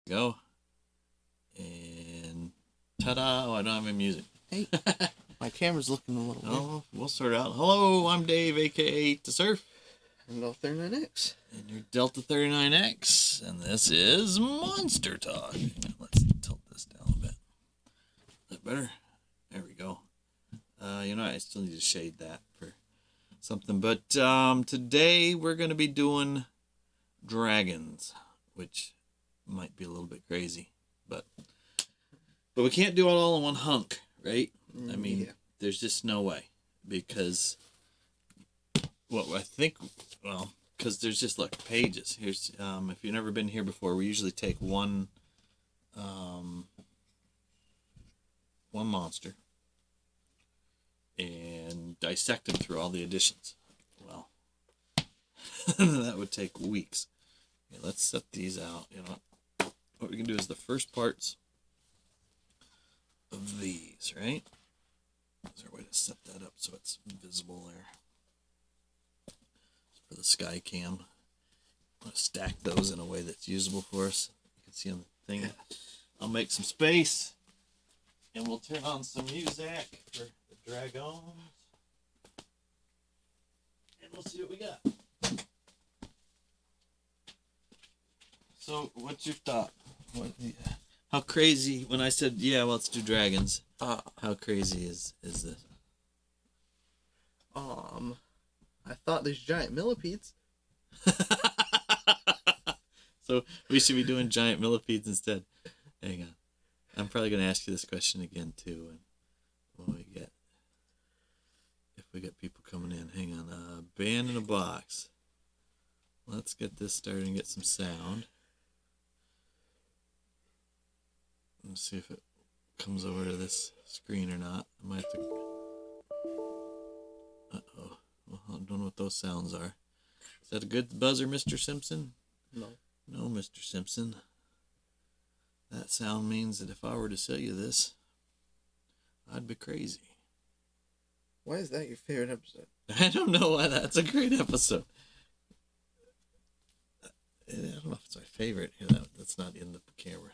go. And ta-da! Oh, I don't have any music. Hey, my camera's looking a little weird. Oh, we'll sort it out. Hello, I'm Dave, aka Eat2surf. I'm Delta 39X. And you're Delta 39X. And this is Monster Talk. Let's tilt this down a bit. Is that better? There we go. I still need to shade that for something. But today we're going to be doing dragons, which might be a little bit crazy. But we can't do it all in one hunk, right? I mean, There's just no way. Because, because there's just, look, pages. Here's, if you've never been here before, we usually take one monster and dissect them through all the additions. Well, that would take weeks. Okay, let's set these out. What we can do is the first parts of these, right? Is there a way to set that up so it's visible there? For the sky cam, I want to stack those in a way that's usable for us. You can see on the thing. I'll make some space, and we'll turn on some music for the dragons, and we'll see what we got. So, what's your thought? How crazy? When I said, "Yeah, well, let's do dragons," how crazy is this? I thought there's giant millipedes. So we should be doing giant millipedes instead. Hang on. I'm probably going to ask you this question again too. And if we get people coming in, hang on. Band in a box. Let's get this started and get some sound. Let's see if it comes over to this screen or not. I might have to. Uh-oh. Well, I don't know what those sounds are. Is that a good buzzer, Mr. Simpson? No. No, Mr. Simpson. That sound means that if I were to sell you this, I'd be crazy. Why is that your favorite episode? I don't know why that's a great episode. I don't know if it's my favorite. That's not in the camera.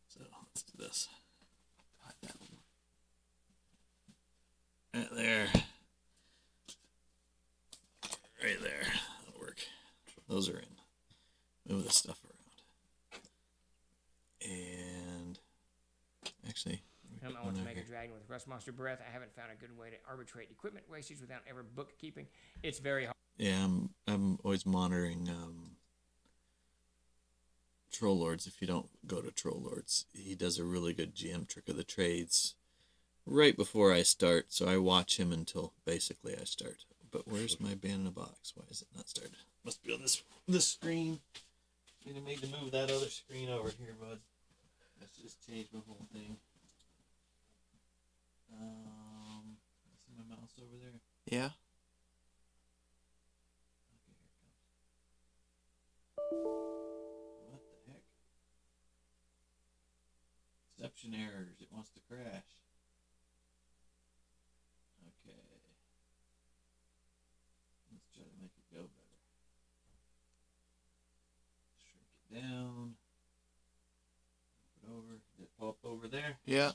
So let's do this. Right there. Right there. That'll work. Those are in. Move this stuff around. And actually, I want to make a dragon with rust monster breath. I haven't found a good way to arbitrate equipment wastage without ever bookkeeping. It's very hard. Yeah, I'm always monitoring Troll Lords. If you don't go to Troll Lords, he does a really good GM trick of the trades right before I start. So I watch him until basically I start. But where's my band in a box? Why is it not started? Must be on this screen. You need to move that other screen over here, bud. Let's just change my whole thing. See my mouse over there? Yeah. Okay, here it comes. What the heck? Exception errors. It wants to crash. Okay. Let's try to make it go better. Shrink it down. Put it over. Did it pop over there? Yeah.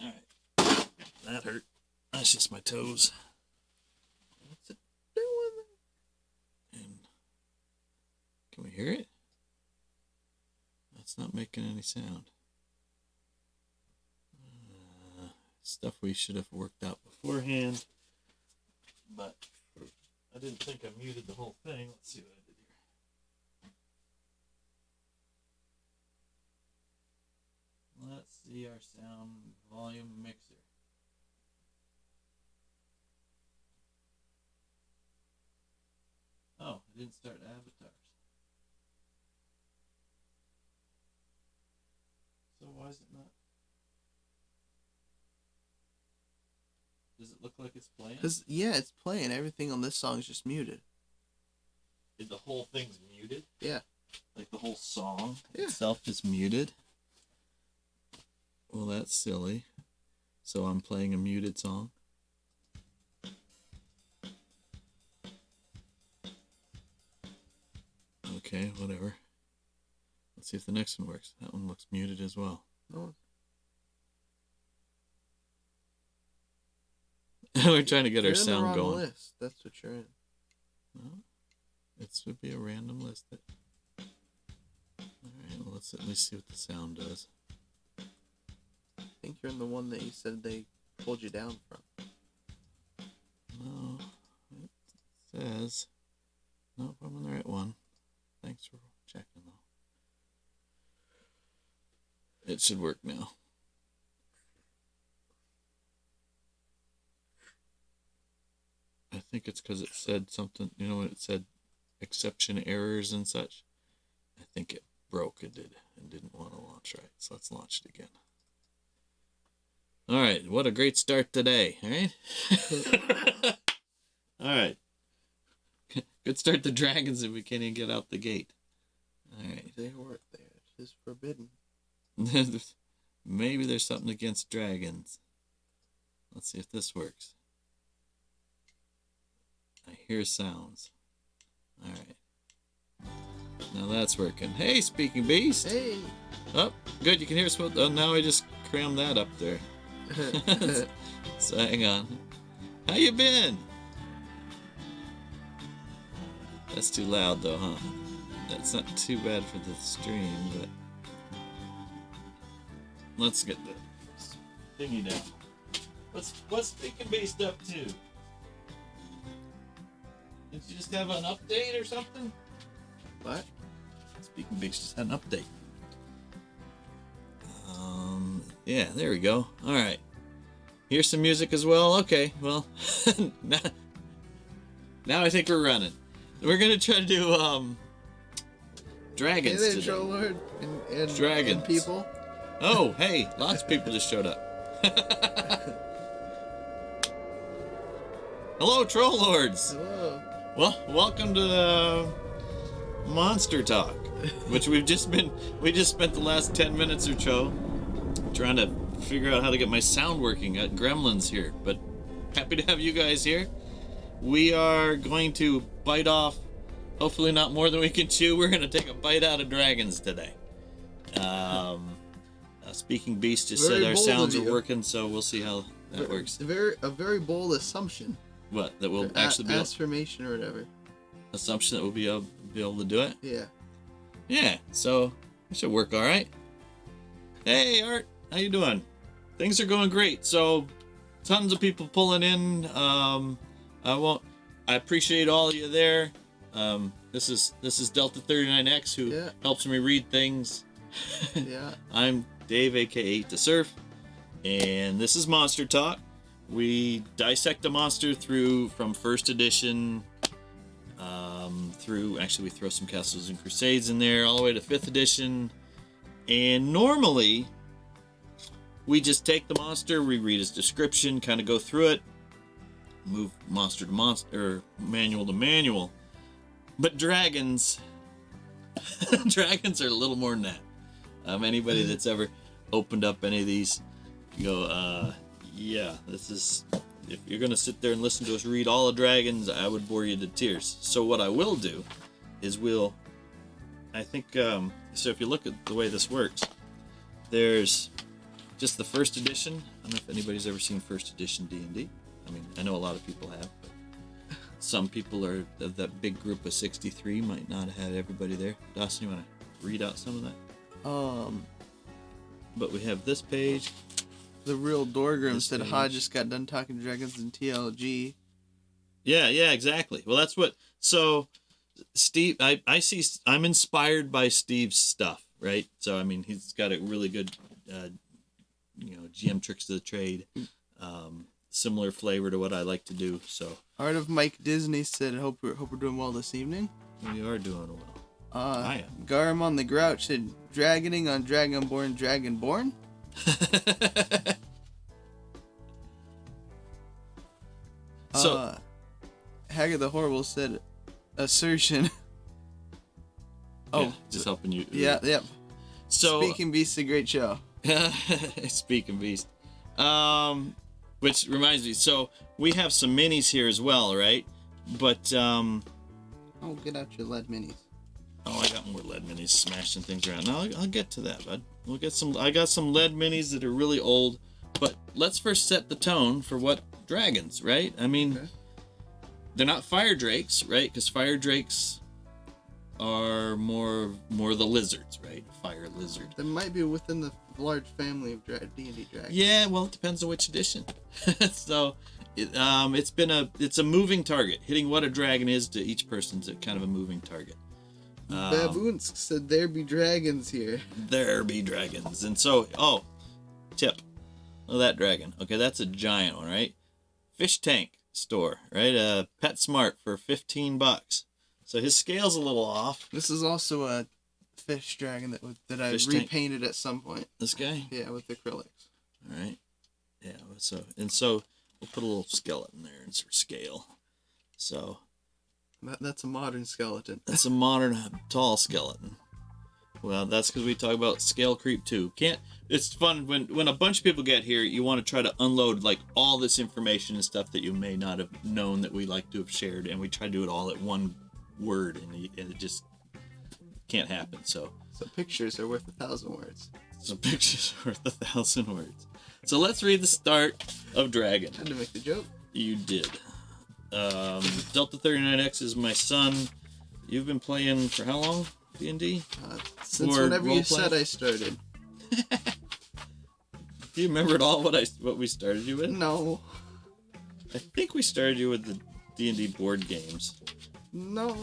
Alright. That hurt. That's just my toes. What's it doing? And can we hear it? That's not making any sound. Stuff we should have worked out beforehand. But I didn't think I muted the whole thing. Let's see what I did here. Let's see our sound volume mixer. Oh, I didn't start avatars. So why is it not? Does it look like it's playing? Yeah, it's playing. Everything on this song is just muted. The whole thing's muted? Yeah. Like the whole song Yeah. itself is muted? Well, that's silly. So I'm playing a muted song? Okay, whatever. Let's see if the next one works. That one looks muted as well. No. We're trying to get our You're in the sound wrong going. list. That's what you're in. No, it should be a random list. All right, well, let's at least see what the sound does. I think you're in the one that you said they pulled you down from. No, it says... Nope, I'm on the right one. Thanks for checking, though. It should work now. I think it's because it said something, you know, when it said exception errors and such. I think it broke, it did, and didn't want to launch right. So let's launch it again. All right, what a great start today, all right? All right. Good start to dragons if we can't even get out the gate. All right. They work there. It is forbidden. Maybe there's something against dragons. Let's see if this works. I hear sounds. All right. Now that's working. Hey, speaking beast. Hey. Oh, good. You can hear us. Oh, now I just crammed that up there. So hang on. How you been? That's too loud though, huh? That's not too bad for the stream, but let's get the thingy down. What's Speaking Beast up to? Did you just have an update or something? What? Speaking Beast just had an update. Yeah, there we go. All right. Here's some music as well. Okay, well, now I think we're running. We're gonna try to do dragons Hey there, today. Troll Lord and Dragons. and people. Oh, hey, lots of people just showed up. Hello, Troll Lords. Hello. Well, welcome to Monster Talk, which we just spent the last 10 minutes or so trying to figure out how to get my sound working. Got gremlins here, but happy to have you guys here. We are going to bite off, hopefully not more than we can chew. We're going to take a bite out of dragons today. Speaking Beast just Very said our bold sounds of are you. working, so we'll see how that works. A very bold assumption. What? That we'll actually be affirmation or whatever. assumption that we'll be able to do it? Yeah. Yeah, so it should work all right. Hey, Art, how you doing? Things are going great. So, tons of people pulling in. I appreciate all of you there. This is Delta 39X who Yeah. helps me read things. Yeah. I'm Dave, aka Eat2surf, and this is Monster Talk. We dissect a monster from first edition through. Actually, we throw some Castles and Crusades in there, all the way to 5th edition. And normally, we just take the monster, we read his description, kind of go through it, move monster to monster, or manual to manual. But dragons, dragons are a little more than that. Anybody that's ever opened up any of these, you go, yeah, this is. If you're gonna sit there and listen to us read all the dragons, I would bore you to tears. So what I will do is I think, so if you look at the way this works, there's just the first edition. I don't know if anybody's ever seen first edition D&D. I mean, I know a lot of people have, but some people are that big group of 63 might not have had everybody there. Dawson, you want to read out some of that? But we have this page. The real Dorgrim This said, page. "Ha, just got done talking dragons in TLG." Yeah, exactly. Well, that's what. So, Steve, I see. I'm inspired by Steve's stuff, right? So, I mean, he's got a really good, GM tricks of the trade, similar flavor to what I like to do. So, Art of Mike Disney said, "Hope we're doing well this evening." we are doing well. I am. Garamon the Grouch said, "Dragoning on Dragonborn, Dragonborn." So, Haggard the Horrible said, "Assertion." yeah, just helping you. Yeah, yep. So, Speaking Beast's a great show. Speaking Beast. Which reminds me, so we have some minis here as well, right? But Oh, get out your lead minis. Oh, I got more lead minis smashing things around. No, I'll get to that, bud. We'll get some. I got some lead minis that are really old, but let's first set the tone for what dragons, right? I mean, Okay. they're not fire drakes, right? Because fire drakes are more the lizards, right? Fire lizard. They might be within the large family of D&D dragons. Yeah, well, it depends on which edition. So, it's a moving target. Hitting what a dragon is to each person's a kind of a moving target. Baboons said there be dragons here. There be dragons. And so, tip. Look at that dragon. Okay, that's a giant one, right? Fish tank store, right? PetSmart for $15. So his scale's a little off. This is also a fish dragon that I Fish tank. repainted at some point. This guy? Yeah, with acrylics. All right. Yeah, so we'll put a little skeleton there and scale. So That's a modern skeleton. that's a modern tall skeleton. Well, that's because we talk about scale creep too. It's fun when a bunch of people get here, you want to try to unload like all this information and stuff that you may not have known that we like to have shared, and we try to do it all at one word, and it just can't happen. So Pictures are worth 1,000 words. pictures are worth 1,000 words. So let's read the start of Dragon. Had to make the joke. You did. Delta 39X is my son. You've been playing for how long? D&D? Since Or whenever you roleplay? said I started. Do you remember at all what we started you with? No. I think we started you with the D&D board games. No.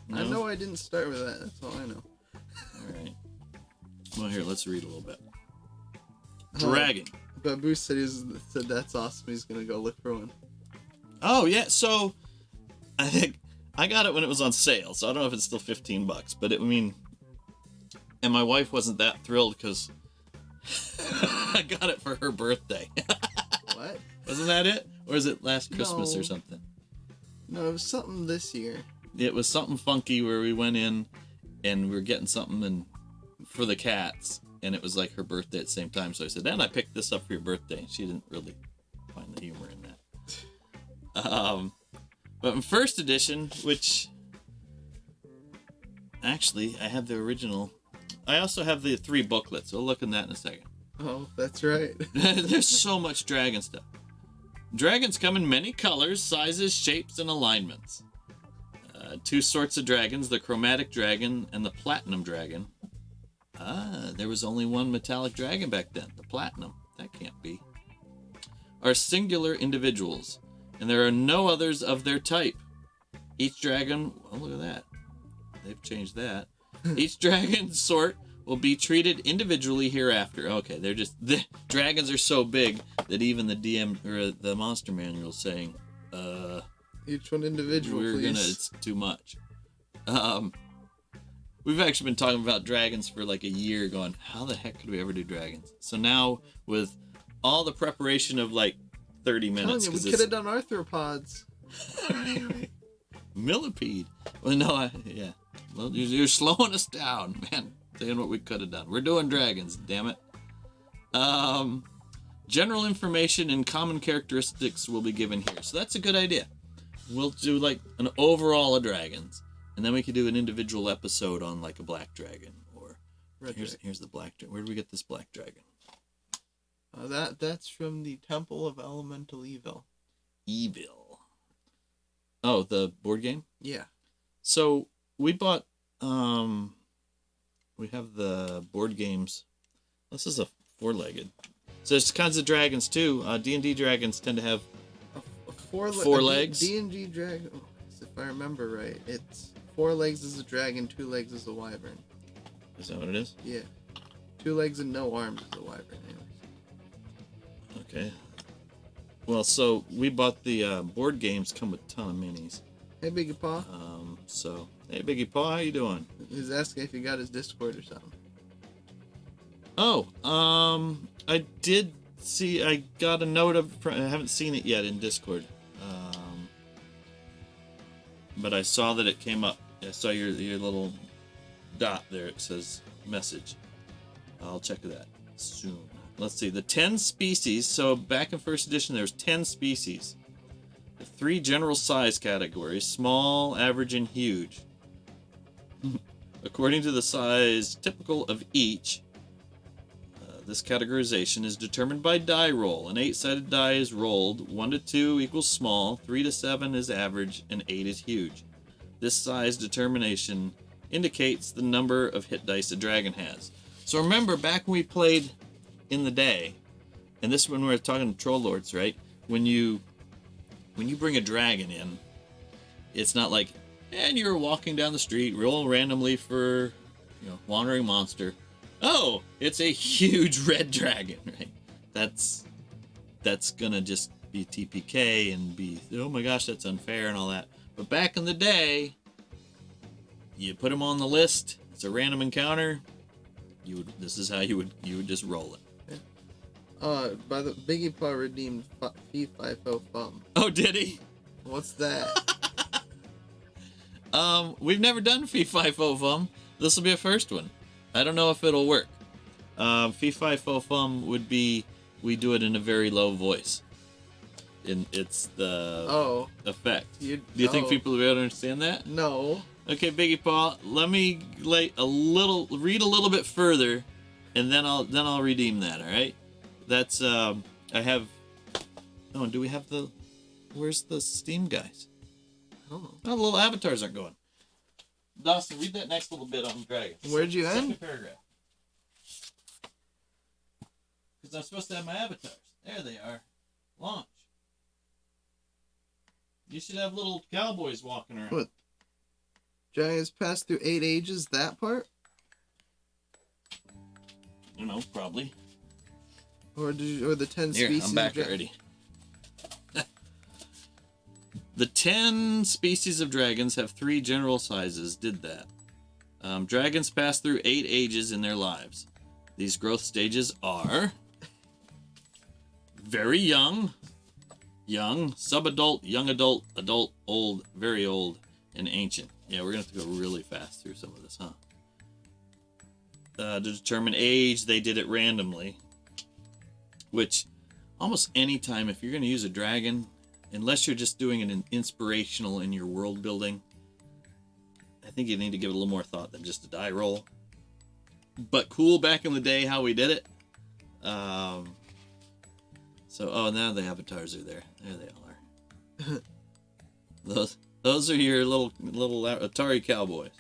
No? I know I didn't start with that. That's all I know. All right. Well, here, let's read a little bit. Dragon. Babu said said that's awesome. He's gonna go look for one. Oh, yeah. So, I think I got it when it was on sale, so I don't know if it's still $15, but and my wife wasn't that thrilled because I got it for her birthday. What? Wasn't that it? Or is it last Christmas No. or something? No, it was something this year. It was something funky where we went in and we were getting something for the cats, and it was like her birthday at the same time. So I said, "Dan, I picked this up for your birthday." And she didn't really find the humor in that. But in first edition, which actually I have the original. I also have the 3 booklets. We'll look at that in a second. Oh, that's right. There's so much dragon stuff. Dragons come in many colors, sizes, shapes, and alignments. 2 sorts of dragons, the chromatic dragon and the platinum dragon. There was only one metallic dragon back then, the platinum. That can't be. Are singular individuals, and there are no others of their type. Each dragon, oh, look at that. They've changed that. Each dragon sort will be treated individually hereafter. Okay, the dragons are so big that even the DM or the monster manual is saying, Each one individual, please. it's too much. We've actually been talking about dragons for like a year, going, how the heck could we ever do dragons? So now with all the preparation of like 30 minutes, We could have done arthropods. Millipede. Well, no, yeah. Well, you're slowing us down, man. Saying what we could have done. We're doing dragons, damn it. General information and common characteristics will be given here. So that's a good idea. We'll do like an overall of dragons, and then we could do an individual episode on like a black dragon or here's the black dragon. Where did we get this black dragon? That's from the Temple of Elemental Evil. Evil. Oh, the board game? Yeah. So we bought we have the board games. This is a 4-legged. So there's kinds of dragons too. D&D dragons tend to have Four legs. D&D dragon. Oh, if I remember right, it's 4 legs is a dragon, 2 legs is a wyvern. Is that what it is? Yeah. 2 legs and no arms is a wyvern. Anyways. Okay. Well, so we bought the board games. Come with a ton of minis. Hey, Biggie Paw. So hey, Biggie Paw, how you doing? He's asking if you got his Discord or something. Oh, I did see. I got a note I haven't seen it yet in Discord. But I saw that it came up. I saw your little dot there. It says message. I'll check that soon. Let's see. The 10 species. So back in first edition, there's 10 species. The 3 general size categories: small, average, and huge. According to the size typical of each, this categorization is determined by die roll. An 8-sided die is rolled. 1 to 2 equals small, 3 to 7 is average, and 8 is huge. This size determination indicates the number of hit dice a dragon has. So remember, back when we played in the day, and this is when we were talking to Troll Lords, right? When you bring a dragon in, it's not like, and you're walking down the street, roll randomly for, wandering monster. Oh, it's a huge red dragon, right? That's gonna just be TPK and be, oh my gosh, that's unfair and all that. But back in the day, you put him on the list. It's a random encounter. This is how you would just roll it. By the Biggie Paw redeemed Fee Fi Fo Fum. Oh, did he? What's that? We've never done Fee Fi Fo Fum. This will be a first one. I don't know if it'll work. Fee Fi Fo Fum would be, we do it in a very low voice. It's the effect. Do you think people will be able to understand that? No. Okay, Biggie Paw, let me read a little bit further, and then I'll redeem that. All right. That's I have. Oh, do we have the? Where's the Steam guys? Oh, the little avatars aren't going. Dawson, read that next little bit on dragons. Where'd you end? Second paragraph. Because I'm supposed to have my avatars. There they are. Launch. You should have little cowboys walking around. What? Dragons pass through 8 ages. That part? I don't know, probably. Or the 10 Here, species? I'm back already. The 10 species of dragons have 3 general sizes. Did that. Dragons pass through 8 ages in their lives. These growth stages are very young, subadult, young adult, adult, old, very old, and ancient. Yeah, we're going to have to go really fast through some of this, huh? To determine age, they did it randomly. Which, almost any time, if you're going to use a dragon, unless you're just doing an inspirational in your world building, I think you need to give it a little more thought than just a die roll. But cool back in the day how we did it. So, now the avatars are there. There they all are. Those are your little Atari cowboys.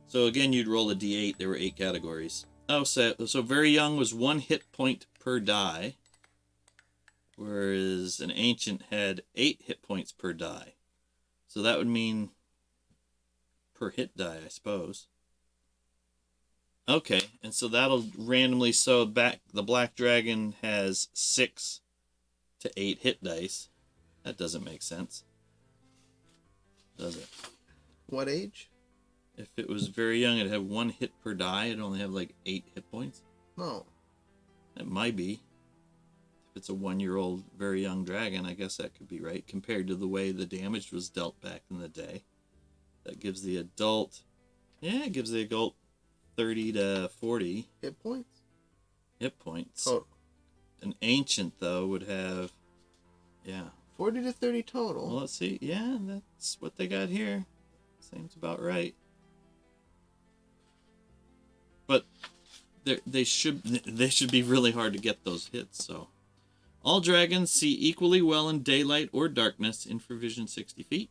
So again, you'd roll a d8. There were 8 categories. Oh, so very young was 1 hit point per die, whereas an ancient had 8 hit points per die. So that would mean per hit die, I suppose. Okay, and so that'll randomly, so back the black dragon has 6 to 8 hit dice. That doesn't make sense, does it? What age? If it was very young, it'd have 1 hit per die. It'd only have like 8 hit points. No. It might be. If it's a 1-year-old very young dragon, I guess that could be right, compared to the way the damage was dealt back in the day. That gives the adult, it gives the adult 30 to 40 hit points. Hit points. Oh. An ancient, though, would have, 40 to 30 total. Well, let's see. Yeah, that's what they got here. Seems about right. But they should be really hard to get those hits. So, all dragons see equally well in daylight or darkness, infravision 60 feet.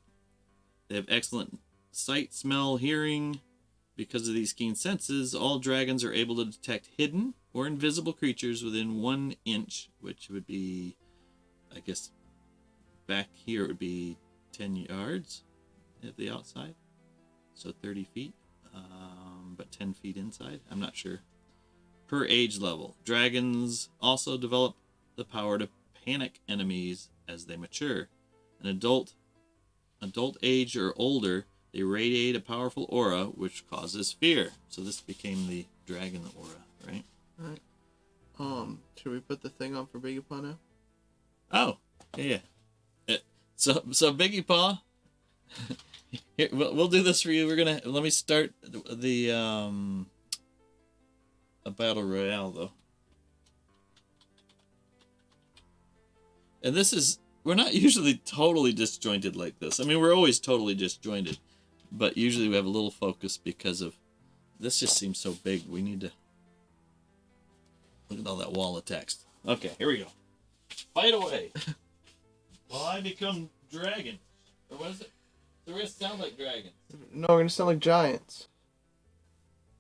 They have excellent sight, smell, hearing. Because of these keen senses, all dragons are able to detect hidden or invisible creatures within 1 inch, which would be, I guess, back here it would be 10 yards at the outside. So 30 feet, but 10 feet inside. I'm not sure. Per age level, dragons also develop the power to panic enemies as they mature. An adult age or older, they radiate a powerful aura which causes fear. So this became the dragon aura, right? Right. Should we put the thing on for Biggie Paw now? Oh, yeah. So Biggie Paw. Here, we'll do this for you. Let me start the a battle royale though. And this is, we're not usually totally disjointed like this. I mean, we're always totally disjointed, but usually we have a little focus because of this. Just seems so big. We need to look at all that wall of text. Okay, here we go. Fight away. Well, I become dragon. Or what is it? The rest sound like dragons. No, we're gonna sound like giants.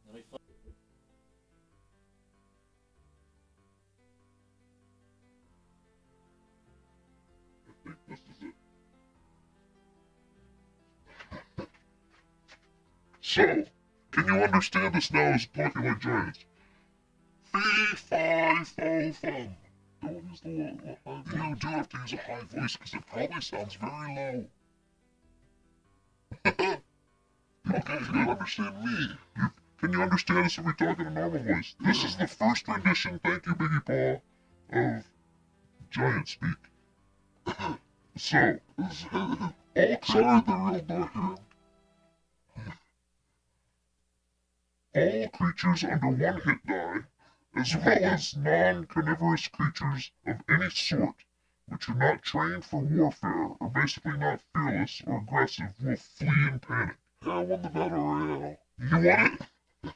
Let me find. So, can you understand us now as talking like giants? Fee, fi, fo, fum. Don't use the low. You do have to use a high voice because it probably sounds very low. Okay, you understand me. Can you understand us if we talk in a normal voice? This is the first rendition, thank you, Biggie Paw, of Giant Speak. So, sorry, the real document. All creatures under 1 hit die, as well as non-carnivorous creatures of any sort, which are not trained for warfare, or basically not fearless or aggressive, will flee in panic. Yeah, I won the Battle Royale. You won it?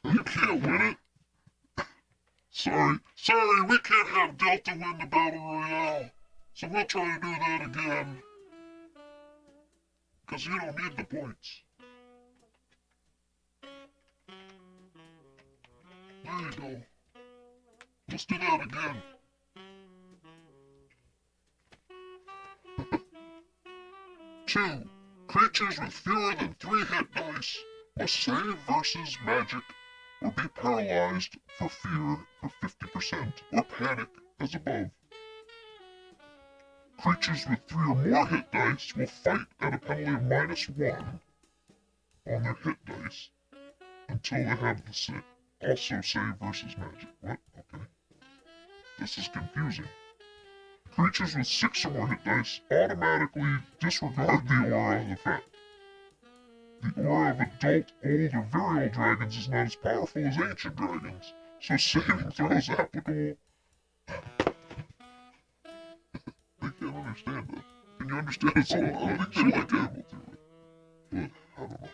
You can't win it? Sorry, we can't have Delta win the Battle Royale. So we'll try to do that again. Because you don't need the points. There you go. Let's do that again. Two, creatures with fewer than 3 hit dice must save versus magic or be paralyzed for fear for 50% or panic as above. Creatures with 3 or more hit dice will fight at a penalty of -1 on their hit dice until they have the save. Also save versus magic. What? Okay. This is confusing. Creatures with 6 or more hit dice automatically disregard the aura effect. The aura of adult, old, or very old dragons is not as powerful as ancient dragons, so saving throws applicable. I can't understand that. Can you understand it? So I think they like able to. But, I don't know.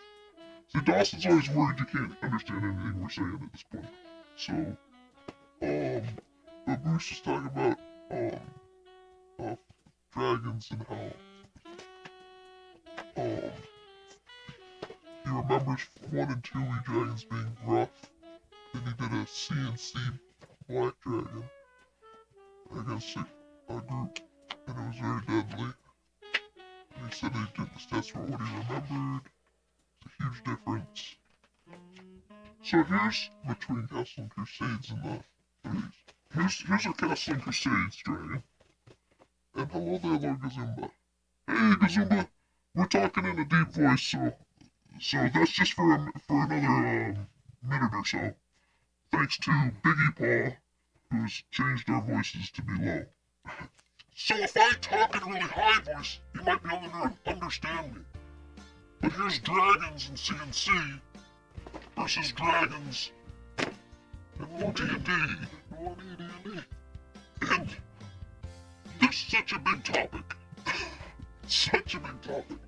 See, Dawson's always worried you can't understand anything we're saying at this point. So, but Bruce was talking about, dragons and how, he remembers 1 and 2 wee dragons being rough. Then he did a CNC black dragon against a group, and it was very deadly. And he said he did the stats for what he remembered. It's a huge difference. So here's between Castles and Crusades and the 30s. Here's our Castles and Crusades dragon. And hello there, Lord Gazumba. Hey, Gazumba! We're talking in a deep voice, so that's just for another minute or so. Thanks to Biggie Paw, who's changed our voices to be low. So if I talk in a really high voice, you might be able to understand me. But here's dragons in CNC versus dragons in more D&D. And there's such a big topic. Such a big topic.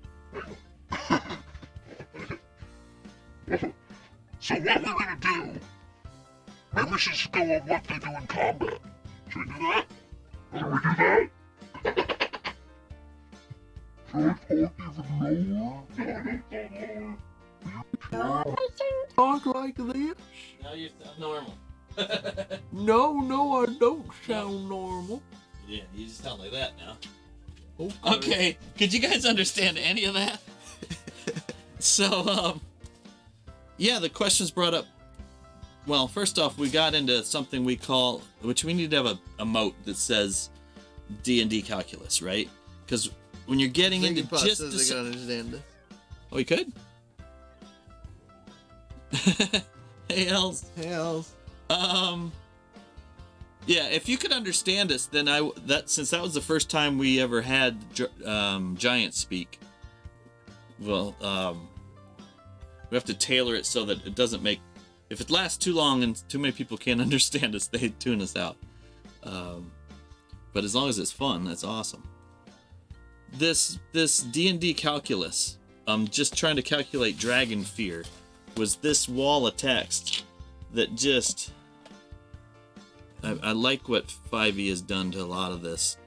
So what we're gonna do, maybe we should just go on what they do in combat. Should we do that? Should we do that? Should I talk even lower? Talk like this? Now you sound normal. No, I don't sound normal. Yeah, you just sound like that now. Okay. Okay, could you guys understand any of that? So, yeah, the questions brought up. Well, first off, we got into something we call, which we need to have a moat that says D&D calculus, right? Because when you're getting into just they can understand this. Oh, you could? Hey, Els. Yeah, if you could understand us, then since that was the first time we ever had Giant Speak, well, we have to tailor it so that it doesn't make, if it lasts too long and too many people can't understand us, they tune us out. But as long as it's fun, that's awesome. This D&D calculus, just trying to calculate dragon fear, was this wall of text that just... I like what 5e has done to a lot of this.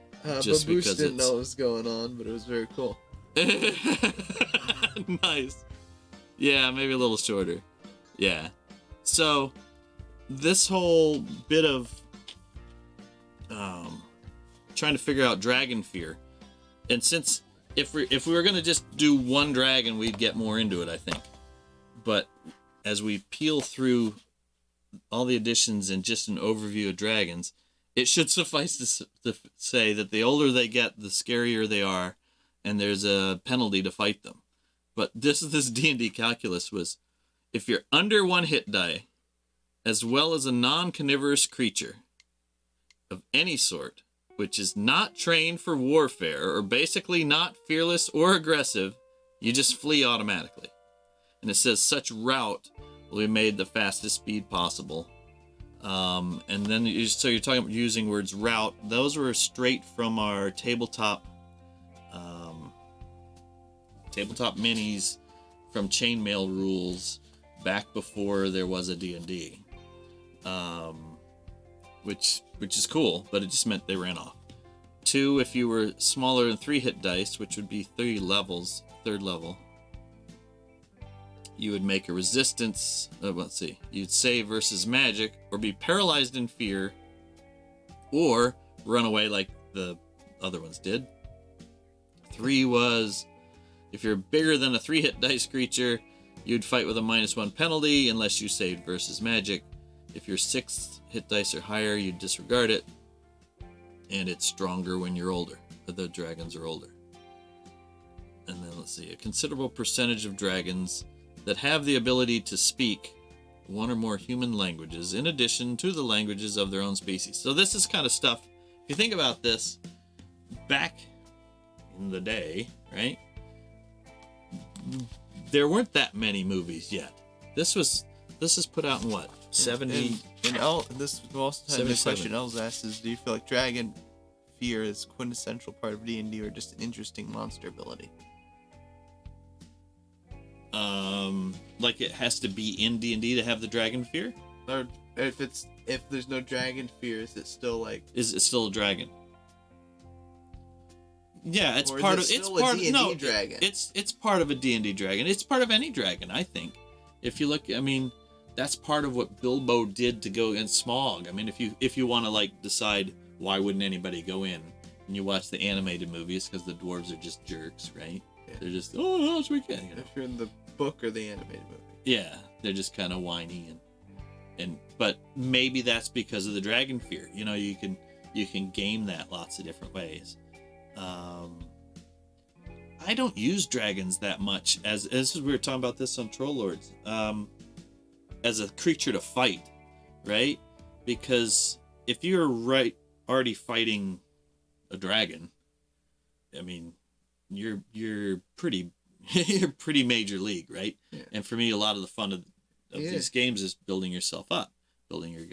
Just Baboosh because didn't know what was going on, but it was very cool. Nice. Yeah, maybe a little shorter. Yeah. So, this whole bit of trying to figure out dragon fear, and since if we were gonna just do one dragon, we'd get more into it, I think. But as we peel through all the additions and just an overview of dragons, it should suffice to say that the older they get, the scarier they are, and there's a penalty to fight them. But this D&D calculus was, if you're under 1 hit die, as well as a non-carnivorous creature of any sort, which is not trained for warfare or basically not fearless or aggressive, you just flee automatically. And it says such route will be made the fastest speed possible. And then so you're talking about using words route. Those were straight from our tabletop minis from Chainmail rules back before there was a D&D. Which is cool, but it just meant they ran off. 2, if you were smaller than 3 hit dice, which would be 3 levels, 3rd level, you would make a resistance, you'd save versus magic, or be paralyzed in fear, or run away like the other ones did. 3 was, if you're bigger than a 3 hit dice creature, you'd fight with a -1 penalty unless you saved versus magic. If you're 6 hit dice or higher, you disregard it, and it's stronger when you're older. The dragons are older. And then let's see, a considerable percentage of dragons that have the ability to speak 1 or more human languages in addition to the languages of their own species. So this is kind of stuff, if you think about this, back in the day, right? There weren't that many movies yet. This is put out in what? 70? This most time the 77. question Els asks is, do you feel like dragon fear is quintessential part of D&D or just an interesting monster ability? Like it has to be in D&D to have the dragon fear? Or if there's no dragon fear, is it still like... Is it still a dragon? Yeah, it's Or is part it of still it's a part D&D of no dragon? it's part of a D&D dragon. It's part of any dragon, I think. If you look, I mean, that's part of what Bilbo did to go against Smaug. I mean, if you want to like decide why wouldn't anybody go in, and you watch the animated movies because the dwarves are just jerks, right? Yeah. They're just oh else we can. You know? If you're in the book or the animated movie. Yeah, they're just kind of whiny but maybe that's because of the dragon fear. You know, you can game that lots of different ways. I don't use dragons that much as we were talking about this on Troll Lords, as a creature to fight, right? Because if you're already fighting a dragon, I mean, you're pretty you're pretty major league, right? Yeah. And for me, a lot of the fun of these games is building yourself up, building your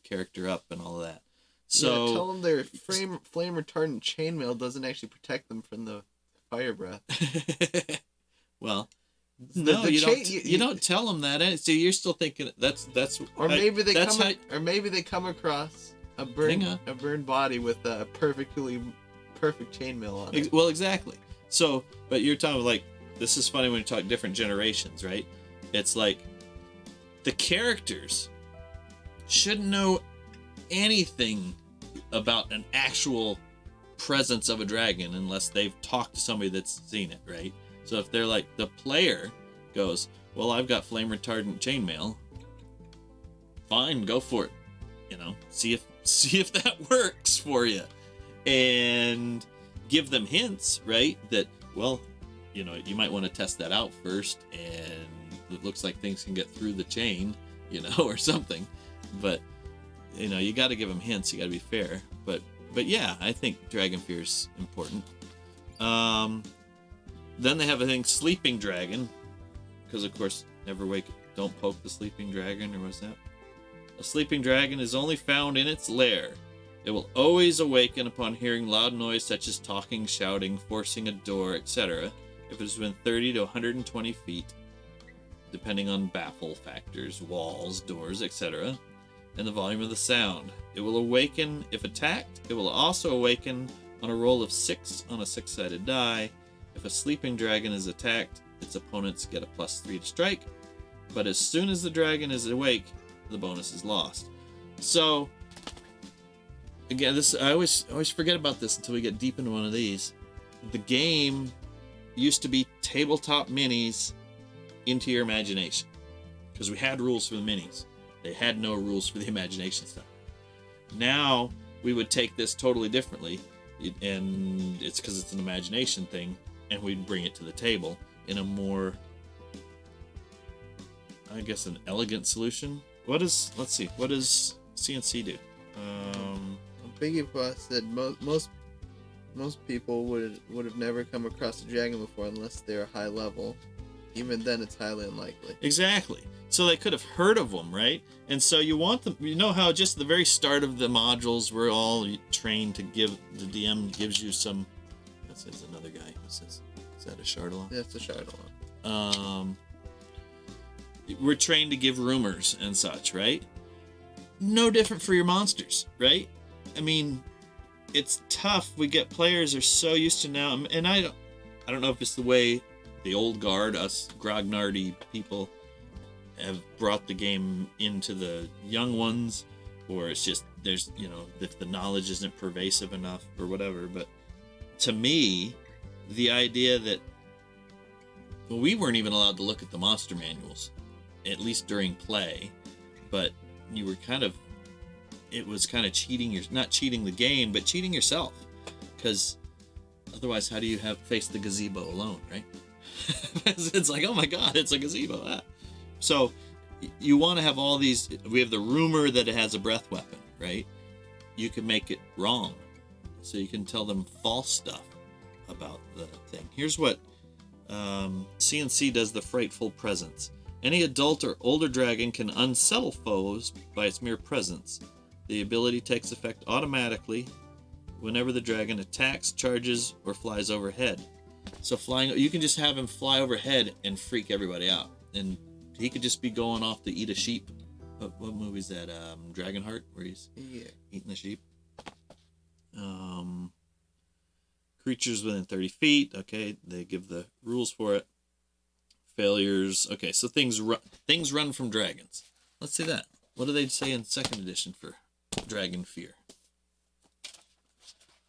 character up, and all of that. So tell them their flame retardant chainmail doesn't actually protect them from the fire breath. Well, no, you don't tell them that. So you're still thinking that's. Or maybe they come across a burned body with a perfect chainmail on it. Well, exactly. So, but you're talking like, this is funny when you talk different generations, right? It's like the characters shouldn't know anything about an actual presence of a dragon unless they've talked to somebody that's seen it, right? So if they're like, the player goes, well, I've got flame retardant chainmail, fine, go for it. You know, see if that works for you, and give them hints, right? That, well, you know, you might want to test that out first, and it looks like things can get through the chain, you know, or something. But, you know, you got to give them hints. You got to be fair. But yeah, I think dragon fear is important. Then they have a thing, sleeping dragon, because of course, don't poke the sleeping dragon, or what's that? A sleeping dragon is only found in its lair. It will always awaken upon hearing loud noise such as talking, shouting, forcing a door, etc., if it is within 30 to 120 feet, depending on baffle factors, walls, doors, etc., and the volume of the sound. It will awaken if attacked. It will also awaken on a roll of 6 on a 6-sided die. If a sleeping dragon is attacked, its opponents get a +3 to strike. But as soon as the dragon is awake, the bonus is lost. So, again, this I always forget about this until we get deep into one of these. The game used to be tabletop minis into your imagination, because we had rules for the minis. They had no rules for the imagination stuff. Now we would take this totally differently, and it's because it's an imagination thing, and we'd bring it to the table in a more, I guess, an elegant solution. Let's see, what does CNC do? Biggie Boss said most people would have never come across a dragon before unless they're high level. Even then, it's highly unlikely. Exactly. So they could have heard of them, right? And so you want them. You know how just at the very start of the modules, we're all trained to give. The DM gives you some. This is another guy. What's this? Is that a Chardalon? Yeah, it's a Chardalon. We're trained to give rumors and such, right? No different for your monsters, right? I mean, it's tough. We get players are so used to now, and I don't know if it's the way the old guard, us grognardy people, have brought the game into the young ones, or it's just there's, if the knowledge isn't pervasive enough or whatever. But to me, the idea that we weren't even allowed to look at the monster manuals, at least during play, but you were it was kind of cheating not cheating the game, but cheating yourself, because otherwise how do you face the gazebo alone, right? It's like, oh my god, it's a gazebo. So you want to have all these. We have the rumor that it has a breath weapon, right? You can make it wrong, so you can tell them false stuff about the thing. Here's what CNC does: the frightful presence. Any adult or older dragon can unsettle foes by its mere presence. The ability takes effect automatically whenever the dragon attacks, charges, or flies overhead. So flying, you can just have him fly overhead and freak everybody out, and he could just be going off to eat a sheep. What movie is that? Dragonheart, where he's eating the sheep. Creatures within 30 feet. Okay, they give the rules for it. Failures. Okay, so things run from dragons. Let's see that. What do they say in 2nd edition for dragon fear?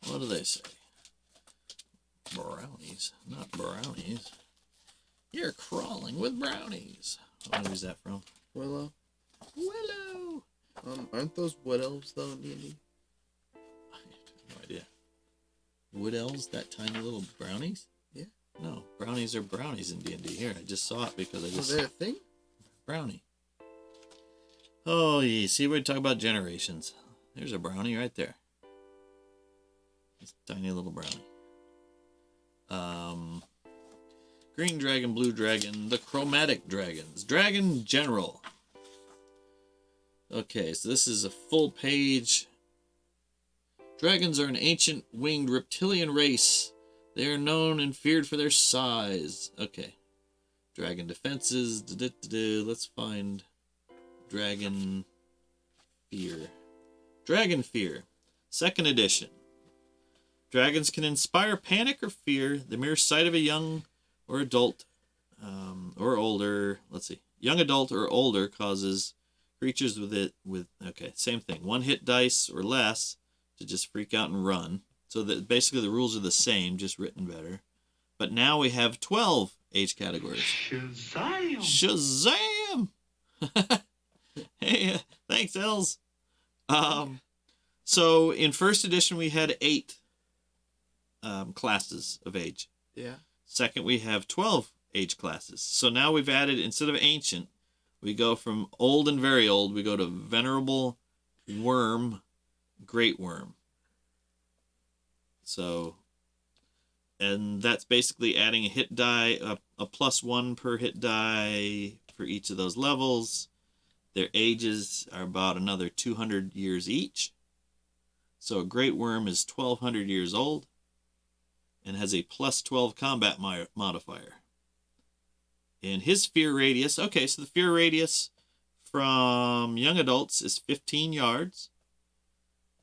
What do they say? Brownies, not brownies. You're crawling with brownies. What movie is that from? Willow. Aren't those wood elves though in D&D? I have no idea. Wood elves, that tiny little brownies? Yeah. No, brownies are brownies in D&D. Here, I just saw it because I just. Was there a thing? Brownie. Oh, yeah. See, we're talking about generations. There's a brownie right there. It's a tiny little brownie. Green dragon, blue dragon, the chromatic dragons. Dragon General. Okay, so this is a full page. Dragons are an ancient winged reptilian race. They are known and feared for their size. Okay. Dragon defenses. Let's find Dragon Fear. Dragon Fear. 2nd edition. Dragons can inspire panic or fear. The mere sight of a young or adult or older. Let's see. Young adult or older causes creatures okay, same thing. 1 hit dice or less to just freak out and run. So that basically the rules are the same, just written better. But now we have 12 age categories. Shazam! Hey, thanks, Els. So in 1st edition we had 8 classes of age. Yeah. 2nd, we have 12 age classes. So now we've added, instead of ancient, we go from old and very old, we go to venerable, worm, great worm. So, and that's basically adding a hit die, a +1 per hit die for each of those levels. Their ages are about another 200 years each. So a great worm is 1,200 years old. and has a plus 12 combat modifier. And his fear radius, okay, so the fear radius from young adults is 15 yards.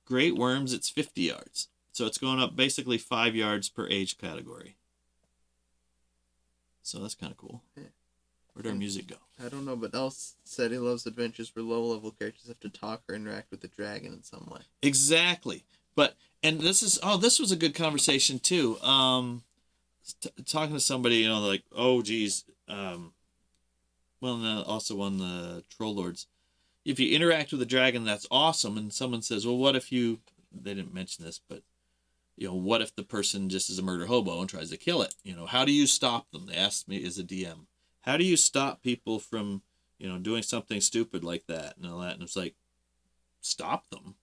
Great worms, it's 50 yards. So it's going up basically 5 yards per age category. So that's kind of cool. Where'd our music go? I don't know, but else said he loves adventures where low-level characters have to talk or interact with the dragon in some way. Exactly. And this was a good conversation too. Talking to somebody, you know, like, oh geez, also on the Troll Lords, if you interact with a dragon, that's awesome. And someone says, well, what if they didn't mention this, but you know, what if the person just is a murder hobo and tries to kill it? You know, how do you stop them? They asked me as a DM, how do you stop people from, you know, doing something stupid like that and all that? And it's like, stop them.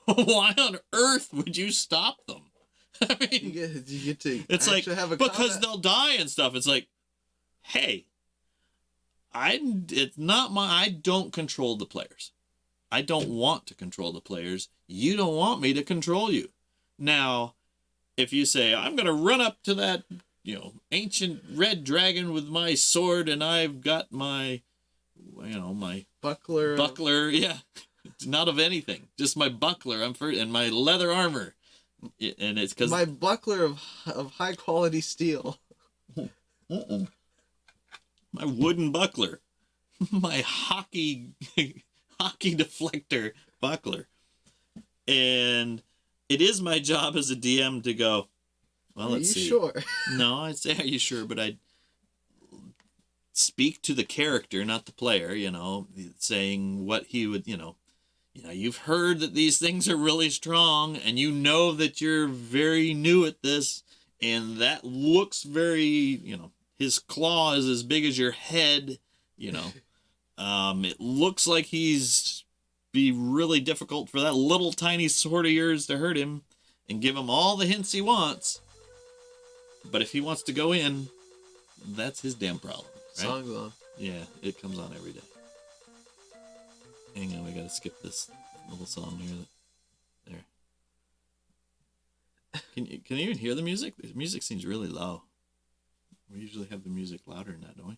Why on earth would you stop them? I mean, you get to it's like, have a because combat. they'll die and stuff. It's like, hey, I don't control the players. I don't want to control the players. You don't want me to control you. Now, if you say, I'm going to run up to that, you know, ancient red dragon with my sword and I've got my, you know, my buckler, yeah. Not of anything, just my buckler. And my leather armor, and it's because my buckler of high quality steel. My wooden buckler, my hockey deflector buckler, and it is my job as a DM to go, well, let's see. Are you sure? No, I'd say, are you sure? But I'd speak to the character, not the player. You know, saying what he would, you know, you've heard that these things are really strong, and you know that you're very new at this, and that looks very, you know, his claw is as big as your head, you know. It looks like he's be really difficult for that little tiny sword of yours to hurt him, and give him all the hints he wants. But if he wants to go in, that's his damn problem, right? Song's on. Yeah, it comes on every day. Hang on, we gotta skip this little song here. There. Can you even hear the music? The music seems really low. We usually have the music louder than that, don't we?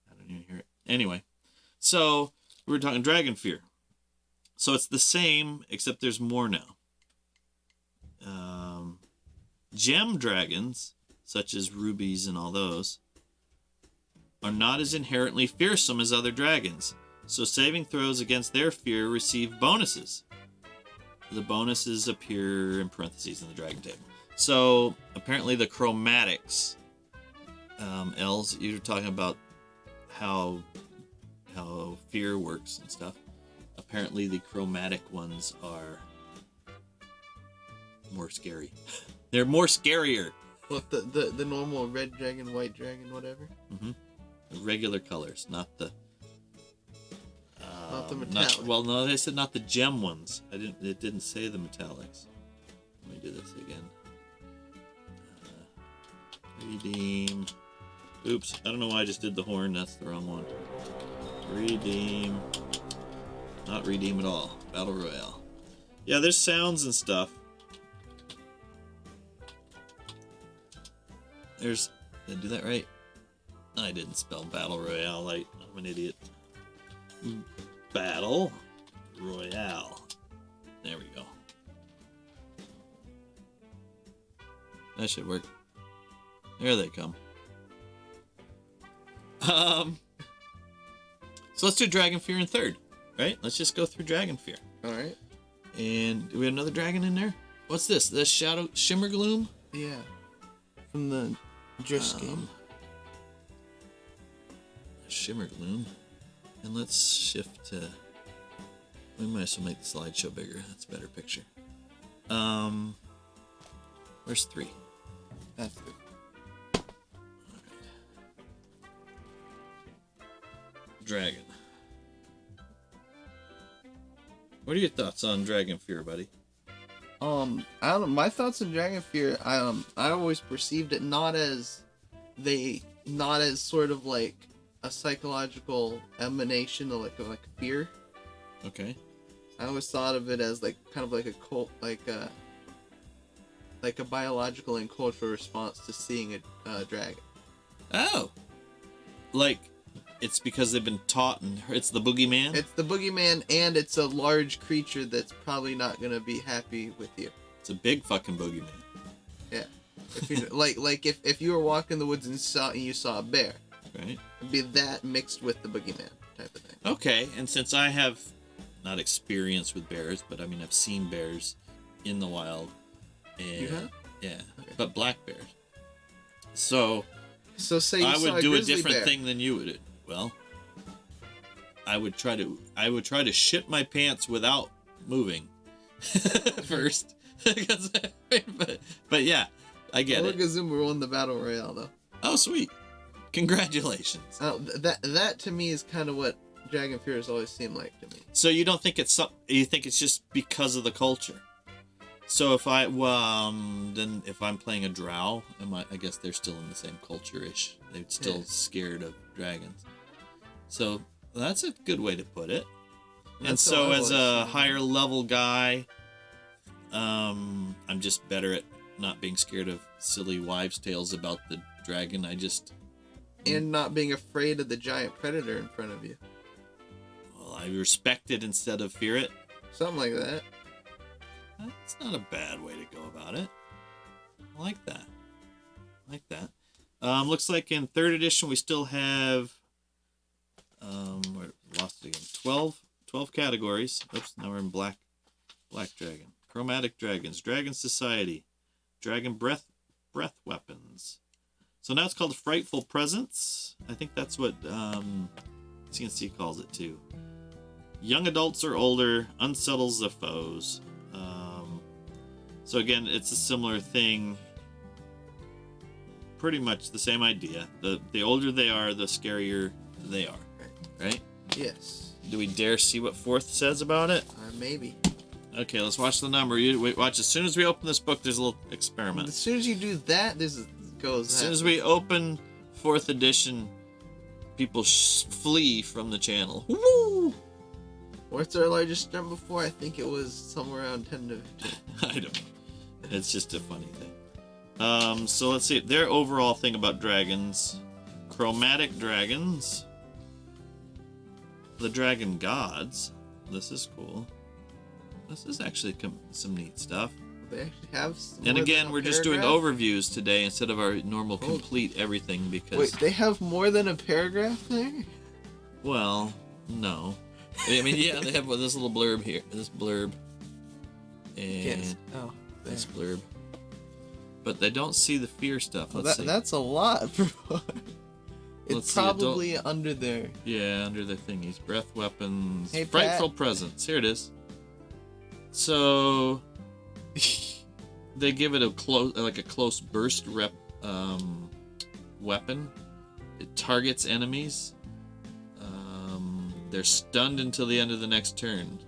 I don't even hear it. Anyway, so we were talking Dragon Fear. So it's the same, except there's more now. Gem dragons, such as rubies and all those, are not as inherently fearsome as other dragons. So saving throws against their fear receive bonuses. The bonuses appear in parentheses in the dragon table. So apparently the chromatics, Els, you're talking about how fear works and stuff. Apparently the chromatic ones are more scary. They're more scarier. What, the normal red dragon, white dragon, whatever? Mm-hmm. The regular colors, not the metallic. No, they said not the gem ones. It didn't say the metallics. Let me do this again. Redeem. Oops, I don't know why I just did the horn. That's the wrong one. Redeem. Not redeem at all. Battle Royale. Yeah, there's sounds and stuff. Did I do that right? I didn't spell Battle Royale right. I'm an idiot. Battle Royale. There we go. That should work. There they come. So let's do Dragon Fear in third, right? Let's just go through Dragon Fear. All right. And do we have another dragon in there? What's this? The Shimmer Gloom? Yeah. From the Drift game. Shimmer Gloom. And let's shift to... We might as well make the slideshow bigger. That's a better picture. Where's 3? That's good. Alright. Dragon. What are your thoughts on Dragon Fear, buddy? I don't know. My thoughts on Dragon Fear, I always perceived it not as sort of like a psychological emanation of like fear. Okay. I always thought of it as like kind of like a cult, like like a biological and cultural response to seeing a dragon. Oh. Like, it's because they've been taught, and it's the boogeyman? It's the boogeyman, and it's a large creature that's probably not gonna be happy with you. It's a big fucking boogeyman. Yeah. If you like if you were walking the woods and you saw a bear, Right? it'd be that mixed with the boogeyman type of thing. Okay, and since I have not experience with bears, but I mean I've seen bears in the wild. And, You have? Yeah, Okay. but black bears. So So say you I saw would do a grizzly different bear. thing than you would. Well, I would try to shit my pants without moving first. but yeah, I get it. Orgazuma won the battle royale though. Oh, sweet! Congratulations. That to me is kind of what Dragon Fear has always seemed like to me. So you don't think you think it's just because of the culture? So if then if I'm playing a drow, I guess they're still in the same culture-ish. They're still scared of dragons. So that's a good way to put it. And That's so how I as always a see it. higher level guy, I'm just better at not being scared of silly wives' tales about the dragon. And not being afraid of the giant predator in front of you. I respect it instead of fear it. Something like that. That's not a bad way to go about it. I like that. Looks like in 3rd edition we still have lost it again. 12 categories. Oops, now we're in black dragon. Chromatic dragons, dragon society, dragon breath weapons. So now it's called frightful presence. I think that's what CNC calls it too. Young adults or older unsettles the foes. So again, it's a similar thing. Pretty much the same idea. The older they are, the scarier they are. Right? Yes. Do we dare see what 4th says about it? Maybe. Okay, let's watch the number. Watch. As soon as we open this book, there's a little experiment. As soon as you do that, As soon as we open 4th edition, people flee from the channel. Woo! What's our largest number before? I think it was somewhere around 10 to 15. I don't know. It's just a funny thing. So let's see. Their overall thing about dragons. Chromatic dragons. The dragon gods. This is cool. This is actually some neat stuff. They actually have. And again, we're just doing paragraph? overviews today instead of our normal complete everything because... Wait, they have more than a paragraph there? Well, no. I mean, yeah, they have this little blurb here. This blurb. And Yes. Oh, this blurb. But they don't see the fear stuff. well, Let's see. that's a lot. It's Let's see, probably under there. Yeah, under the thingies. Breath weapons. Hey, Frightful Pat. presence. Here it is. So they give it a close burst weapon. It targets enemies. They're stunned until the end of the next turn,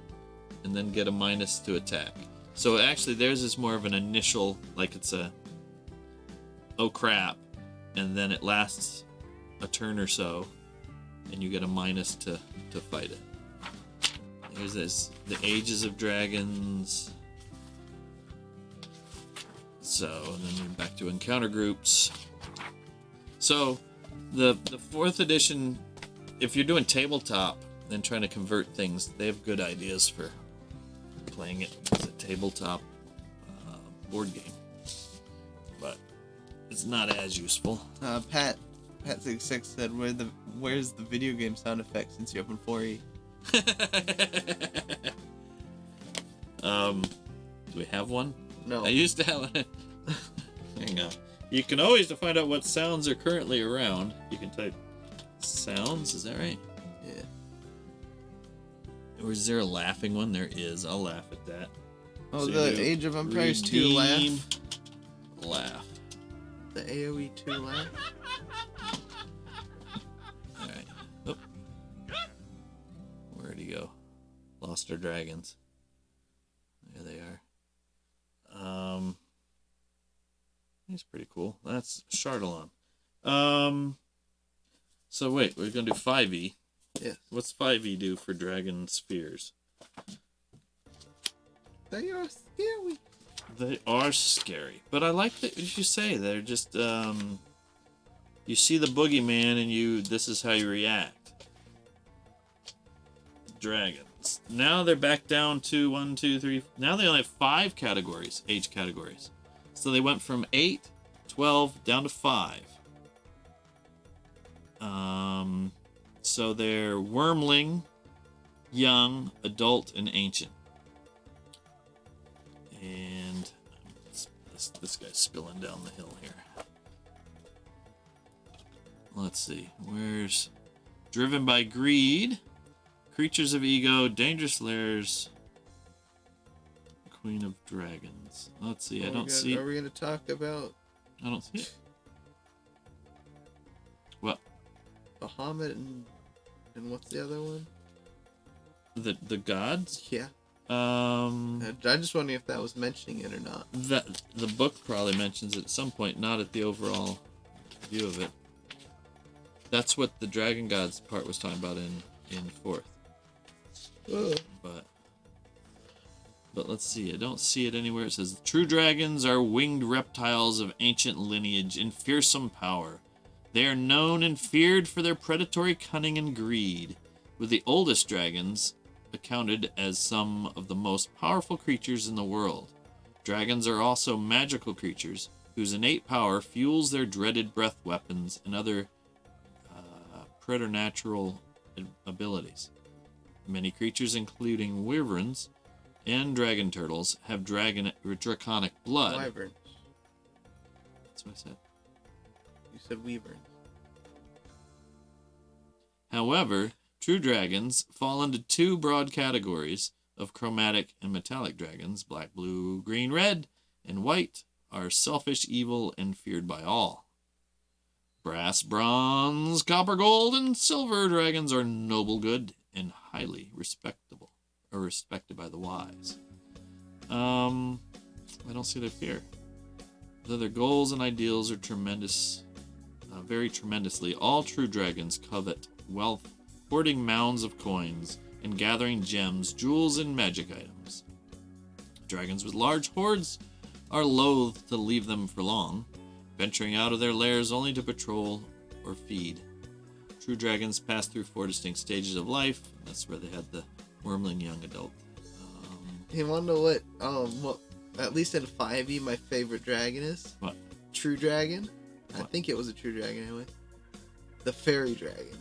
and then get a minus to attack. So actually, theirs is more of an initial, like it's a oh crap, and then it lasts a turn or so, and you get a minus to fight it. There's this, the Ages of Dragons. So, and then we're back to encounter groups. So, the 4th edition, if you're doing tabletop and trying to convert things, they have good ideas for playing it as a tabletop board game. But it's not as useful. Pat66 said, "Where's the video game sound effect since you opened 4E?" Do we have one? No. I used to have one. Hang on. You can always, to find out what sounds are currently around, you can type sounds, is that right? Yeah. Or is there a laughing one? There is. I'll laugh at that. Oh, So the you do Age of Empires 2 redeem, laugh. Laugh. The AoE 2 laugh. Alright. Oh. Where'd he go? Lost our dragons. There they are. He's pretty cool. That's Chardalon. So wait, we're gonna do 5e. Yes. What's 5e do for dragon spheres? They are scary. They are scary, but I like that you say they're just you see the boogeyman and this is how you react. Dragons. Now they're back down to 1, 2, 3. Now they only have 5 categories, age categories. So they went from 8, 12 down to 5. So they're wormling, young, adult, and ancient. And this guy's spilling down the hill here. Let's see. Where's driven by greed, creatures of ego, dangerous lairs, queen of dragons. Let's see. I don't see. Are we gonna talk about? I don't see it. What? Bahamut and what's the other one? The gods? Yeah. I I just wondering if that was mentioning it or not. The book probably mentions it at some point, not at the overall view of it. That's what the dragon gods part was talking about in 4th. Oh. But let's see. I don't see it anywhere. It says true dragons are winged reptiles of ancient lineage and fearsome power. They are known and feared for their predatory cunning and greed, with the oldest dragons accounted as some of the most powerful creatures in the world. Dragons are also magical creatures whose innate power fuels their dreaded breath weapons and other preternatural abilities. Many creatures, including wyverns and dragon turtles, have draconic blood. Wyverns. That's what I said. You said wyverns. However, true dragons fall into 2 broad categories of chromatic and metallic dragons. Black, blue, green, red, and white are selfish, evil, and feared by all. Brass, bronze, copper, gold, and silver dragons are noble, good, and highly respected by the wise. I don't see their fear. Though their goals and ideals are tremendous, very tremendously, all true dragons covet wealth, hoarding mounds of coins, and gathering gems, jewels, and magic items. Dragons with large hoards are loath to leave them for long, venturing out of their lairs only to patrol or feed. True dragons pass through 4 distinct stages of life. That's where they had the wormling young adult. You wanna know what at least in 5e my favorite dragon is? What? True dragon? What? I think it was a true dragon anyway. The fairy dragon.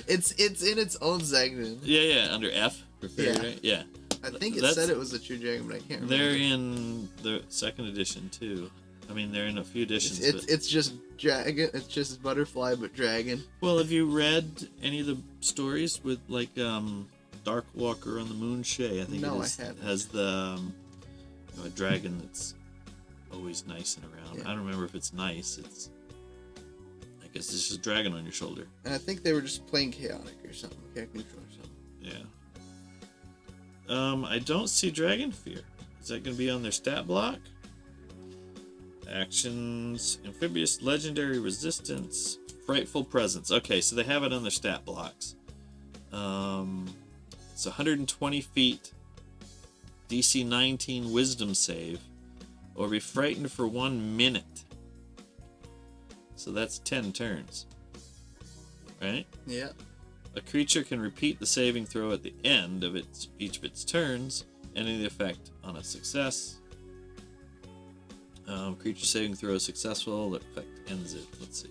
It's in its own segment. Yeah, under F for fairy, Yeah. right? Yeah. I think it That's- said it was a true dragon, but I can't remember. They're in the 2nd edition too. I mean, they're in a few editions. It's just dragon. It's just butterfly, but dragon. Well, have you read any of the stories with like Dark Walker on the Moon Shay? I think No, it is, I haven't. has the a dragon that's always nice and around. Yeah. I don't remember if it's nice. I guess it's just a dragon on your shoulder. And I think they were just playing chaotic or something, chaotic neutral or something. Yeah. I don't see Dragon Fear. Is that going to be on their stat block? Actions, amphibious, legendary, resistance, frightful presence. Okay, so they have it on their stat blocks. It's 120 feet, DC 19 wisdom save, or be frightened for 1 minute. So that's 10 turns. Right? Yeah. A creature can repeat the saving throw at the end of each of its turns, ending the effect on a success. Creature saving throw is successful, the effect ends it. Let's see.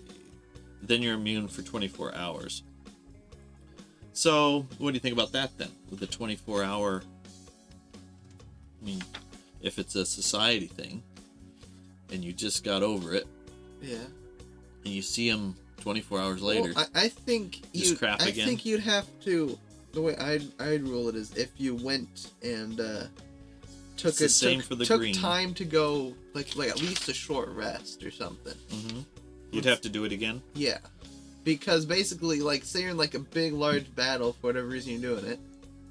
Then you're immune for 24 hours. So, what do you think about that then? With the 24-hour... I mean, if it's a society thing, and you just got over it, Yeah. and you see them 24 hours later... Well, I think Just crap again? I think you'd have to. The way I'd rule it is if you went and took It's the same for the took green. time to go like at least a short rest or something. Mhm. You'd have to do it again? Yeah. Because basically, like, say you're in like a big, large battle for whatever reason you're doing it.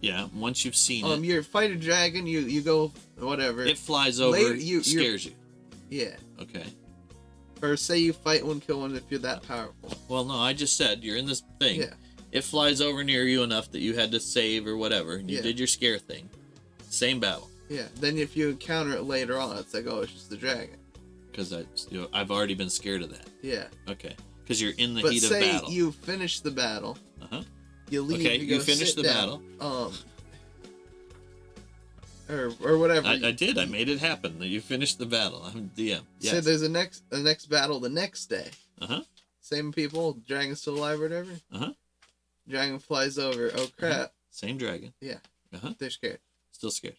Yeah, once you've seen it, You fight a dragon, you go whatever. it flies over, Later, you're- scares you. Yeah. Okay. Or say you fight one, kill one if you're that powerful. Well, no, I just said you're in this thing. Yeah. It flies over near you enough that you had to save or whatever, and you Yeah. did your scare thing. Same battle. Yeah. Then if you encounter it later on, it's like, oh, it's just the dragon. Because I've already been scared of that. Yeah. Okay. Because you're in the But heat of say battle. you finish the battle. Uh-huh. You leave. Okay, you go finish sit the down, battle. Or whatever. I did. I made it happen. You finished the battle. I'm DM. Yes. Say there's a next battle the next day. Uh-huh. Same people. Dragon's still alive or whatever. Uh-huh. Dragon flies over. Oh crap. Uh-huh. Same dragon. Yeah. Uh-huh. They're scared. Still scared.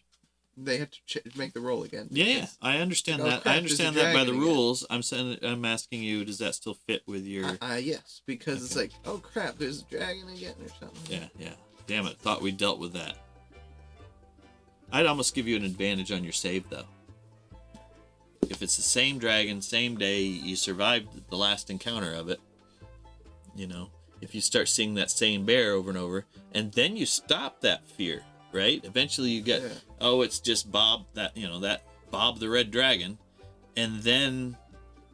They have to make the roll again. Yeah. I understand Oh, that. crap, I there's a understand that by the dragon again. rules. I'm asking you, does that still fit with your... Yes, because it's Okay. like, oh crap, there's a dragon again or something. Yeah. Damn it. Thought we dealt with that. I'd almost give you an advantage on your save, though. If it's the same dragon, same day, you survived the last encounter of it, you know, if you start seeing that same bear over and over, and then you stop that fear, right? Eventually you get, oh, it's just Bob, that Bob the Red Dragon, and then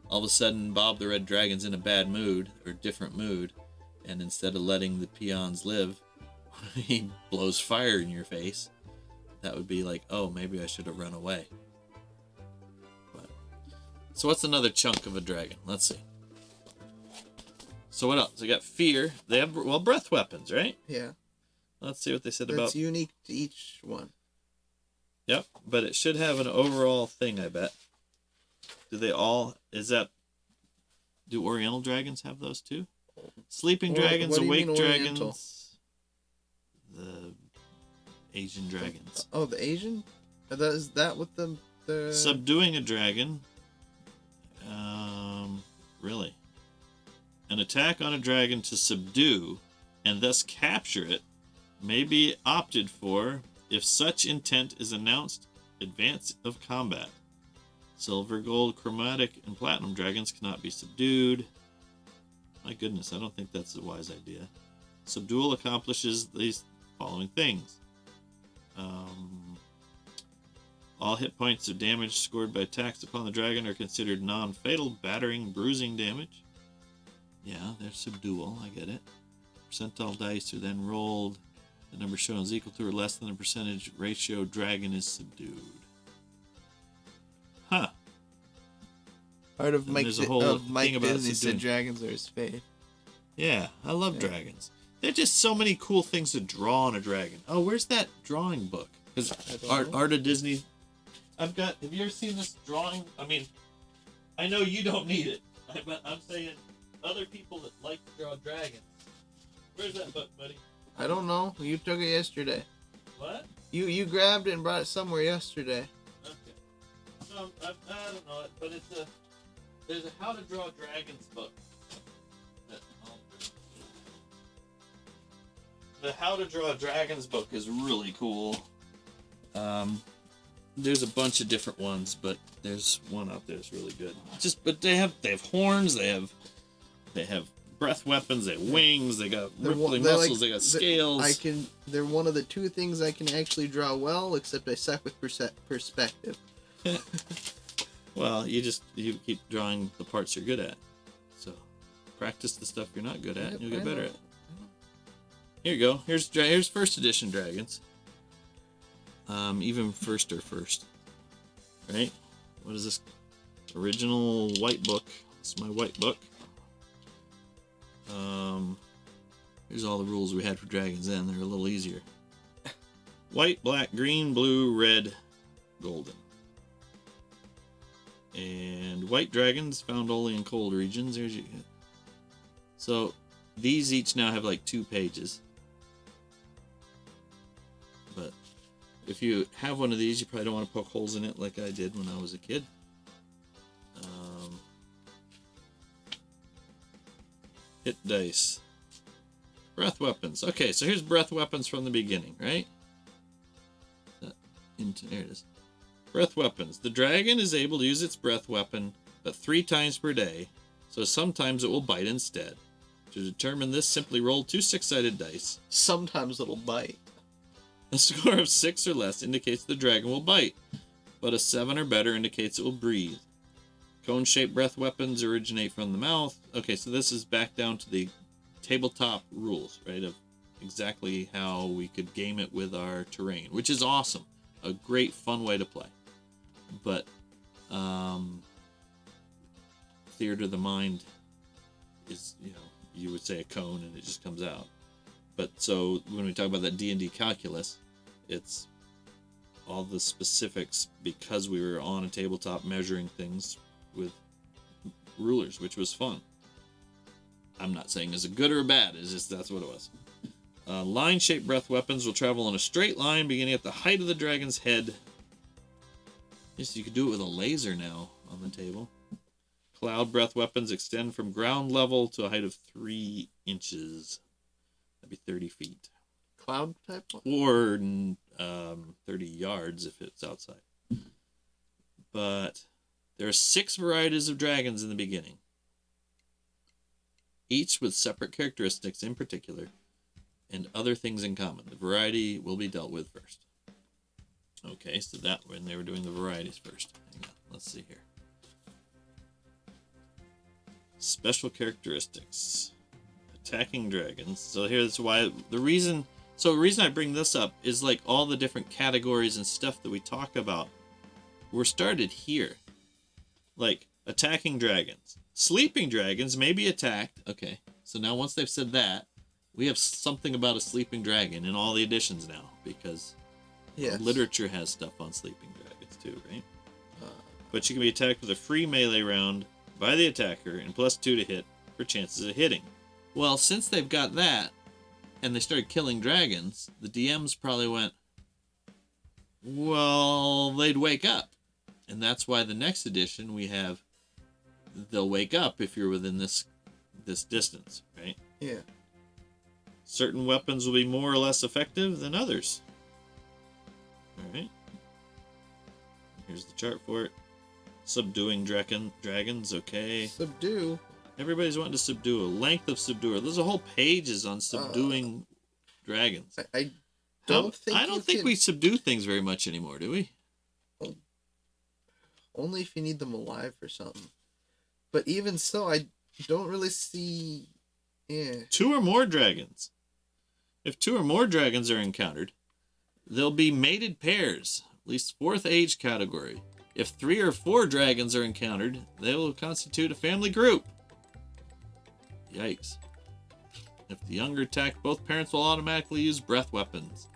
all of a sudden Bob the Red Dragon's in a bad mood, or different mood, and instead of letting the peons live, he blows fire in your face. That would be like, oh, maybe I should have run away. But, so what's another chunk of a dragon? Let's see. So what else? We got fear. They have, well, breath weapons, right? Yeah. Let's see what they said That's about... unique to each one. Yep, but it should have an overall thing, I bet. Do they all... Do Oriental dragons have those too? Sleeping dragons, what do you awake mean Oriental? dragons... The Asian dragons. Oh, the Asian? Is that what the... Subduing a dragon. Really. An attack on a dragon to subdue and thus capture it may be opted for if such intent is announced advance of combat. Silver, gold, chromatic, and platinum dragons cannot be subdued. My goodness, I don't think that's a wise idea. Subdual accomplishes these following things. All hit points of damage scored by attacks upon the dragon are considered non-fatal, battering, bruising damage. Yeah, they're subdual, I get it. Percentile dice are then rolled. The number shown is equal to or less than the percentage ratio dragon is subdued. Huh. Part of And Mike, there's a whole Mike thing about Disney subduing. said dragons are his fave. Yeah, I love dragons. There's just so many cool things to draw on a dragon. Oh, where's that drawing book? Because Art of Disney... have you ever seen this drawing? I mean, I know you don't need it, but I'm saying other people that like to draw dragons. Where's that book, buddy? I don't know. You took it yesterday. What? You grabbed it and brought it somewhere yesterday. Okay. No, I don't know it, but there's a How to Draw Dragons book. The How to Draw Dragons book is really cool. There's a bunch of different ones, but there's one out there that's really good. But they have horns, they have breath weapons, they have wings, they got rippling muscles, they got scales. They're one of the two things I can actually draw well, except I suck with perspective. Well, you keep drawing the parts you're good at. So practice the stuff you're not good at, and you'll get better at it. Here you go. Here's first edition dragons. Even first, right? What is this? Original white book. This is my white book. Here's all the rules we had for dragons then. They're a little easier. White, black, green, blue, red, golden. And white dragons found only in cold regions. So these each now have like 2 pages. But if you have one of these, you probably don't want to poke holes in it like I did when I was a kid. Hit dice. Breath weapons. Okay, so here's breath weapons from the beginning, right? There it is. Breath weapons. The dragon is able to use its breath weapon but 3 times per day, so sometimes it will bite instead. To determine this, simply roll 2 6-sided dice. Sometimes it'll bite. A score of 6 or less indicates the dragon will bite, but a 7 or better indicates it will breathe. Cone-shaped breath weapons originate from the mouth. Okay, so this is back down to the tabletop rules, right, of exactly how we could game it with our terrain, which is awesome. a great fun way to play. But theater of the mind is, you would say a cone and it just comes out. But so when we talk about that D&D calculus, it's all the specifics because we were on a tabletop measuring things with rulers, which was fun. I'm not saying it's a good or a bad, it's just that's what it was. Line-shaped breath weapons will travel in a straight line beginning at the height of the dragon's head. Yes, you could do it with a laser now on the table. Cloud breath weapons extend from ground level to a height of 3 inches. That'd be 30 feet. Cloud type one? Or 30 yards if it's outside. But there are 6 varieties of dragons in the beginning, each with separate characteristics in particular and other things in common. The variety will be dealt with first. Okay, so that when they were doing the varieties first. Hang on, let's see here. Special characteristics. Attacking dragons. So here's why the reason I bring this up is like all the different categories and stuff that we talk about were started here. Like attacking dragons. Sleeping dragons may be attacked. Okay, so now once they've said that, we have something about a sleeping dragon in all the editions now because literature has stuff on sleeping dragons too, right? But you can be attacked with a free melee round by the attacker and +2 to hit for chances of hitting. Well, since they've got that and they started killing dragons, the DMs probably went, well, they'd wake up. And that's why the next edition we have, they'll wake up if you're within this distance, right? Yeah. Certain weapons will be more or less effective than others. All right. Here's the chart for it. Subduing dragons, okay. Subdue. Everybody's wanting to subdue. A length of subduer. There's a whole pages on subduing dragons. I don't think we subdue things very much anymore, do we? Only if you need them alive or something. But even so, I don't really see... Yeah. 2 or more dragons. If 2 or more dragons are encountered, they'll be mated pairs, at least 4th age category. If 3 or 4 dragons are encountered, they will constitute a family group. Yikes. If the younger attack, both parents will automatically use breath weapons.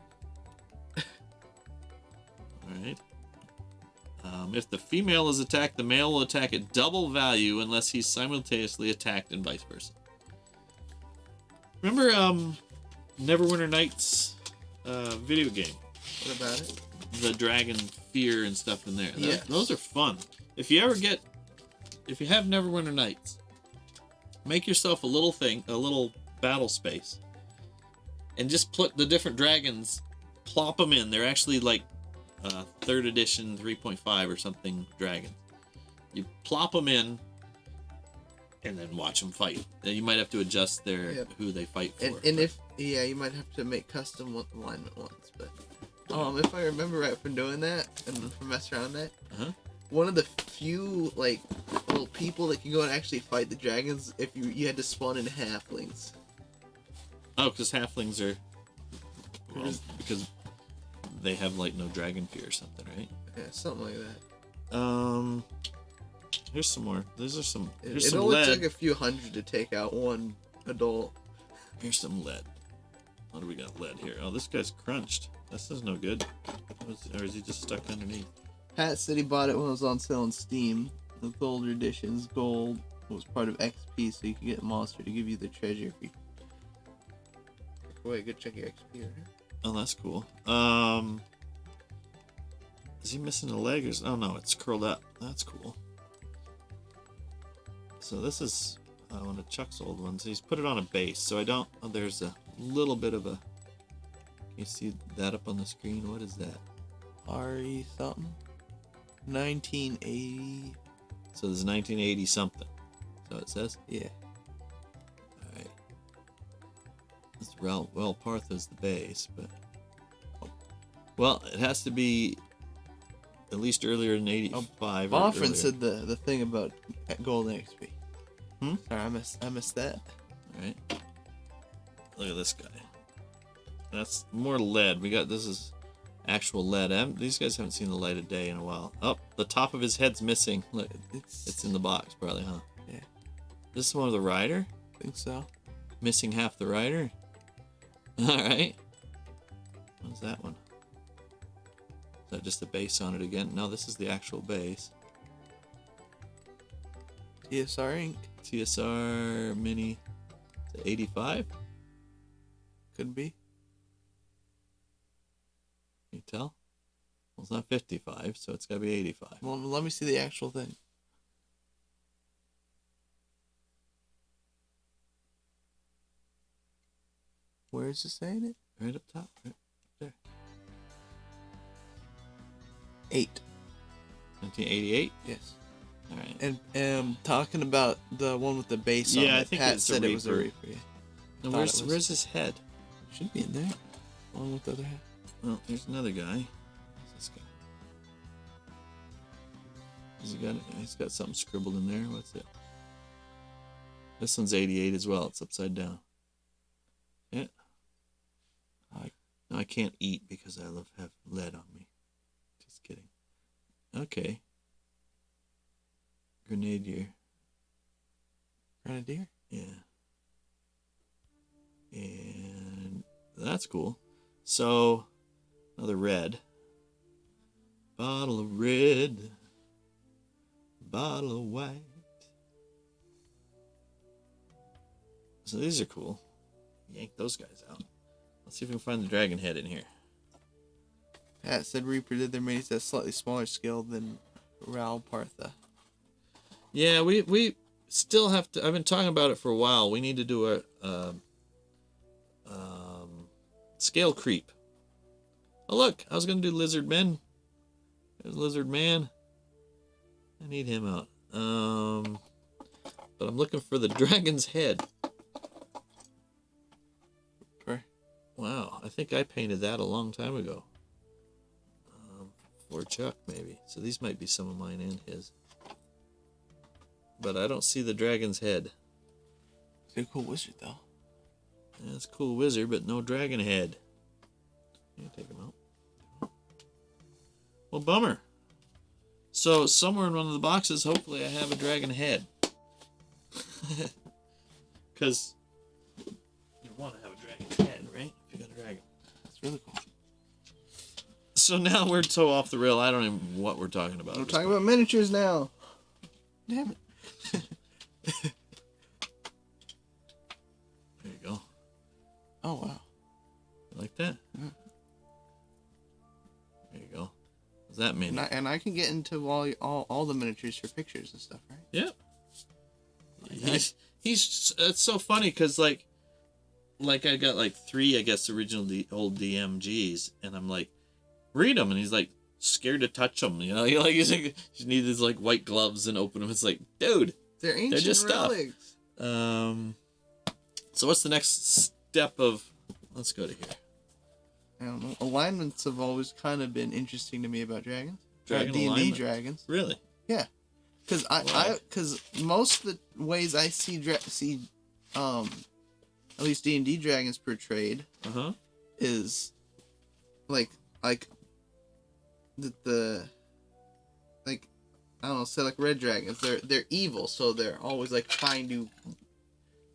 Alright. If the female is attacked, the male will attack at double value unless he's simultaneously attacked and vice versa. Remember Neverwinter Nights video game? What about it? The dragon fear and stuff in there. Yeah. Those are fun. If you have Neverwinter Nights, make yourself a little battle space, and just put the different dragons, plop them in. They're actually like 3rd edition 3.5 or something dragons. You plop them in, and then watch them fight. Then you might have to adjust who they fight for. And you might have to make custom alignment ones, but if I remember right from doing that and from messing around that, one of the few little people that can go and actually fight the dragons if you had to spawn in halflings. Oh, because halflings are because they have no dragon fear or something, right? Yeah, something like that. Here's some more. Here's some It only lead. took a few hundred to take out one adult. Here's some lead. What do we got lead here? Oh, this guy's crunched. This is no good. Or is he just stuck underneath? Pat said he bought it when it was on sale on Steam. The gold editions, gold was part of XP, so you could get a monster to give you the treasure if you... Wait, good check your XP right here. Oh, that's cool. Is he missing a leg? Oh no, it's curled up. That's cool. So this is one of Chuck's old ones. He's put it on a base, so I don't... Oh, there's a little bit of a... Can you see that up on the screen? What is that? RE something? 1980. So there's 1980 something. So it says? Yeah. Alright. It's well, Parth is the base, but... Well, it has to be at least earlier than 85. Bonfrin said the thing about golden XP. Hmm? Sorry, I missed that. Alright. Look at this guy. That's more lead. This is actual lead. These guys haven't seen the light of day in a while. Oh, the top of his head's missing. Look, it's in the box probably, huh? Yeah. This is one of the rider? I think so. Missing half the rider? Alright. What's that one? Is that just the base on it again? No, this is the actual base. TSR ink. TSR Mini. Is it 85? Could be. Can you tell? Well, it's not 55, so it's got to be 85. Well, let me see the actual thing. Where is it saying it? Right up top, right there. 8. 1988? Yes. All right. And talking about the one with the base on it, I think Pat it's said a it was a Reaper. Reaper. Yeah. Now, thought it was. where's his head? Should be in there. Along with the other head. Well, there's another guy. What's this guy? He's got something scribbled in there. What's it? This one's 88 as well. It's upside down. Yeah. No, I can't eat because I have lead on me. Just kidding. Okay. Grenadier. Grenadier? Yeah. And that's cool. So, another red. Bottle of red. Bottle of white. So these are cool. Yank those guys out. Let's see if we can find the dragon head in here. Pat said Reaper did their minis at a slightly smaller scale than Ral Partha. Yeah, we still have to. I've been talking about it for a while. We need to do a scale creep. Oh look, I was gonna do lizard men. There's lizard man. I need him out. But I'm looking for the dragon's head. Where? Wow, I think I painted that a long time ago. For Chuck, maybe. So these might be some of mine and his. But I don't see the dragon's head. He's a cool wizard, though. Yeah, it's a cool wizard, but no dragon head. Yeah, take him out. Well, bummer. So somewhere in one of the boxes, hopefully I have a dragon head. Because you want to have a dragon head, right? If you got a dragon. That's really cool. So now we're so off the rail, I don't even know what we're talking about. We're talking about miniatures now. Damn it. There you go. Oh, wow. You like that? Yeah. There you go. What's that mean? And I can get into all the miniatures for pictures and stuff, right? Yep. He's it's so funny because like I got like 3, I guess, original old DMGs, and I'm like, read them, and he's like scared to touch them, you know. He's like, you need these like white gloves and open them. It's like, dude, They're ancient they're just relics. stuff. So what's the next step of? Let's go to here. I don't know. Alignments have always kind of been interesting to me about dragons. Dragon D&D alignment? dragons. Really? Yeah, because because most of the ways I see at least D&D dragons portrayed is like the like I don't know, say like red dragons. They're evil, so they're always like trying to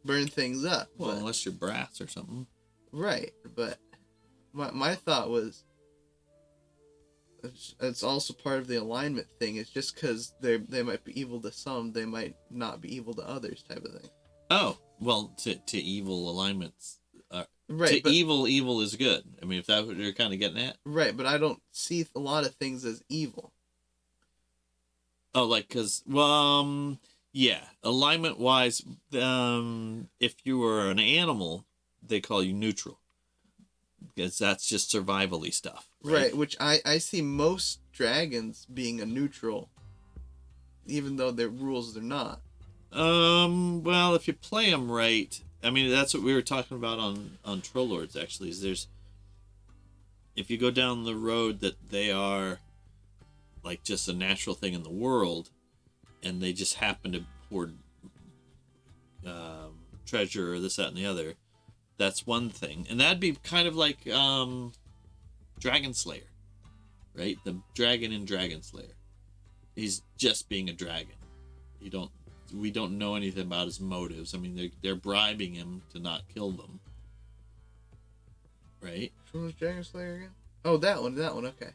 burn things up. Well, but, unless you're brass or something. right, but my thought was it's also part of the alignment thing. It's just because they might be evil to some, they might not be evil to others, type of thing. Oh, well, to evil alignments. Right, but evil is good. I mean, if that's what you're kind of getting at. right, but I don't see a lot of things as evil. Oh, like, because, yeah, alignment-wise, if you were an animal, they call you neutral. Because that's just survival-y stuff. Right, which I see most dragons being a neutral, even though their rules they're not. Well, if you play them right, I mean, that's what we were talking about on Troll Lords, actually, is if you go down the road that they are, like, just a natural thing in the world, and they just happen to hoard treasure or this, that, and the other, that's one thing. And that'd be kind of like Dragon Slayer. right? The dragon in Dragon Slayer. He's just being a dragon. We don't know anything about his motives. I mean, they're bribing him to not kill them, right? Which one was Dragon Slayer again? Oh, that one. Okay.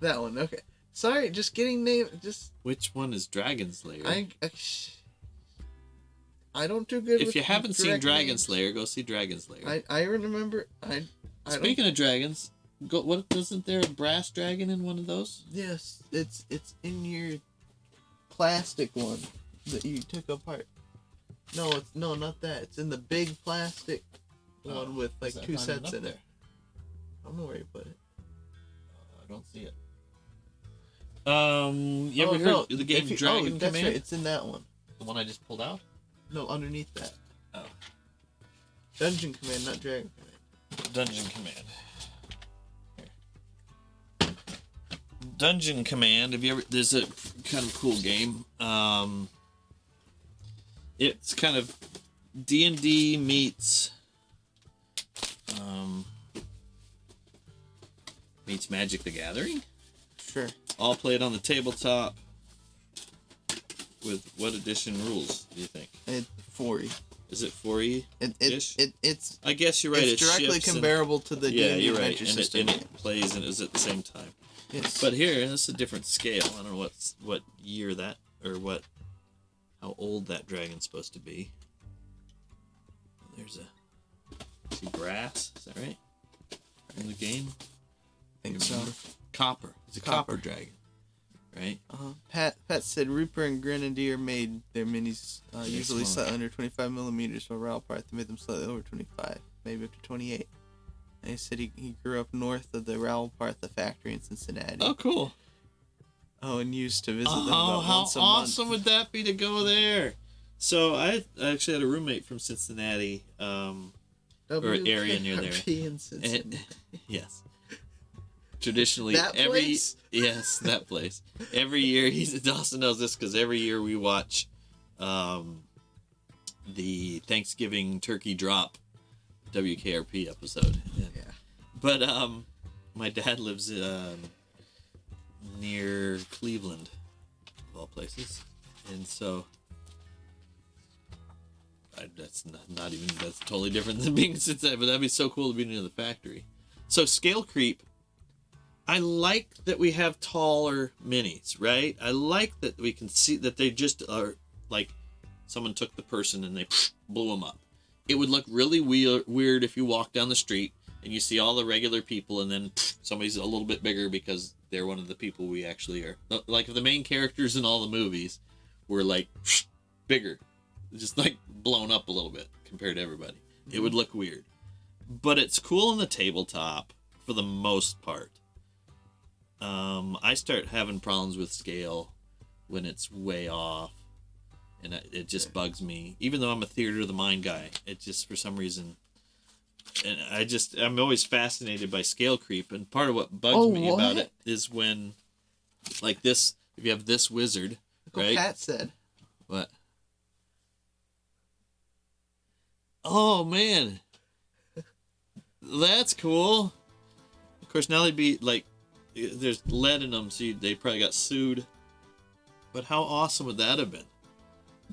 That one. Okay. Sorry, just getting name. Just Which one is Dragon Slayer? I don't do good. If you haven't seen Dragon names. Slayer, go see Dragon Slayer. I remember. Speaking of dragons, wasn't there a brass dragon in one of those? Yes, it's in your plastic one that you took apart. No, not that. It's in the big plastic one with like two sets in it. I don't know where you put it. I don't see it. You ever heard the game Dragon that's Command? right. It's in that one. The one I just pulled out? No, underneath that. Oh. Dungeon Command, not Dragon Command. Dungeon Command. Here. Dungeon Command. Have you ever? There's a kind of cool game. It's kind of D&D meets Magic the Gathering. Sure. All played on the tabletop. With what edition rules do you think? It's 4E. Is it 4E? It's. I guess you're right. It's directly comparable to the yeah, D&D you're right. Adventure System. And it plays and is at the same time. Yes. But here, this is a different scale. I don't know what year that or how old that dragon's supposed to be. There's see brass. Is that right? In the game. I think so. Copper. It's a copper dragon, right? Pat said Rupert and Grenadier made their minis usually small. slightly under 25 millimeters, while Rowlpart they made them slightly over 25, maybe up to 28. And he said he grew up north of the Rowlpart, the factory in Cincinnati. Oh, cool. Oh, and used to visit them about how once a awesome month. would that be to go there? So I actually had a roommate from Cincinnati, or area near there. WKRP in Cincinnati. Yes. Traditionally, That place? Yes, that place. Every year, Dawson knows this because every year we watch the Thanksgiving turkey drop WKRP episode. Yeah. But my dad lives near Cleveland, of all places, and so that's totally different than being in Cincinnati. But that'd be so cool to be near the factory. So scale creep. I like that we have taller minis, right? I like that we can see that they just are like someone took the person and they blew them up. It would look really weird if you walk down the street and you see all the regular people and then somebody's a little bit bigger because they're one of the people we actually are. Like if the main characters in all the movies were like bigger, just like blown up a little bit compared to everybody. It would look weird. But it's cool on the tabletop for the most part. I start having problems with scale when it's way off, and it just bugs me. Even though I'm a theater of the mind guy, it just for some reason, and I'm always fascinated by scale creep. And part of what bugs me about it is when, like this, if you have this wizard, Look right? what Pat said. What? Oh man, that's cool. Of course, now they'd be like. There's lead in them, so they probably got sued. But how awesome would that have been?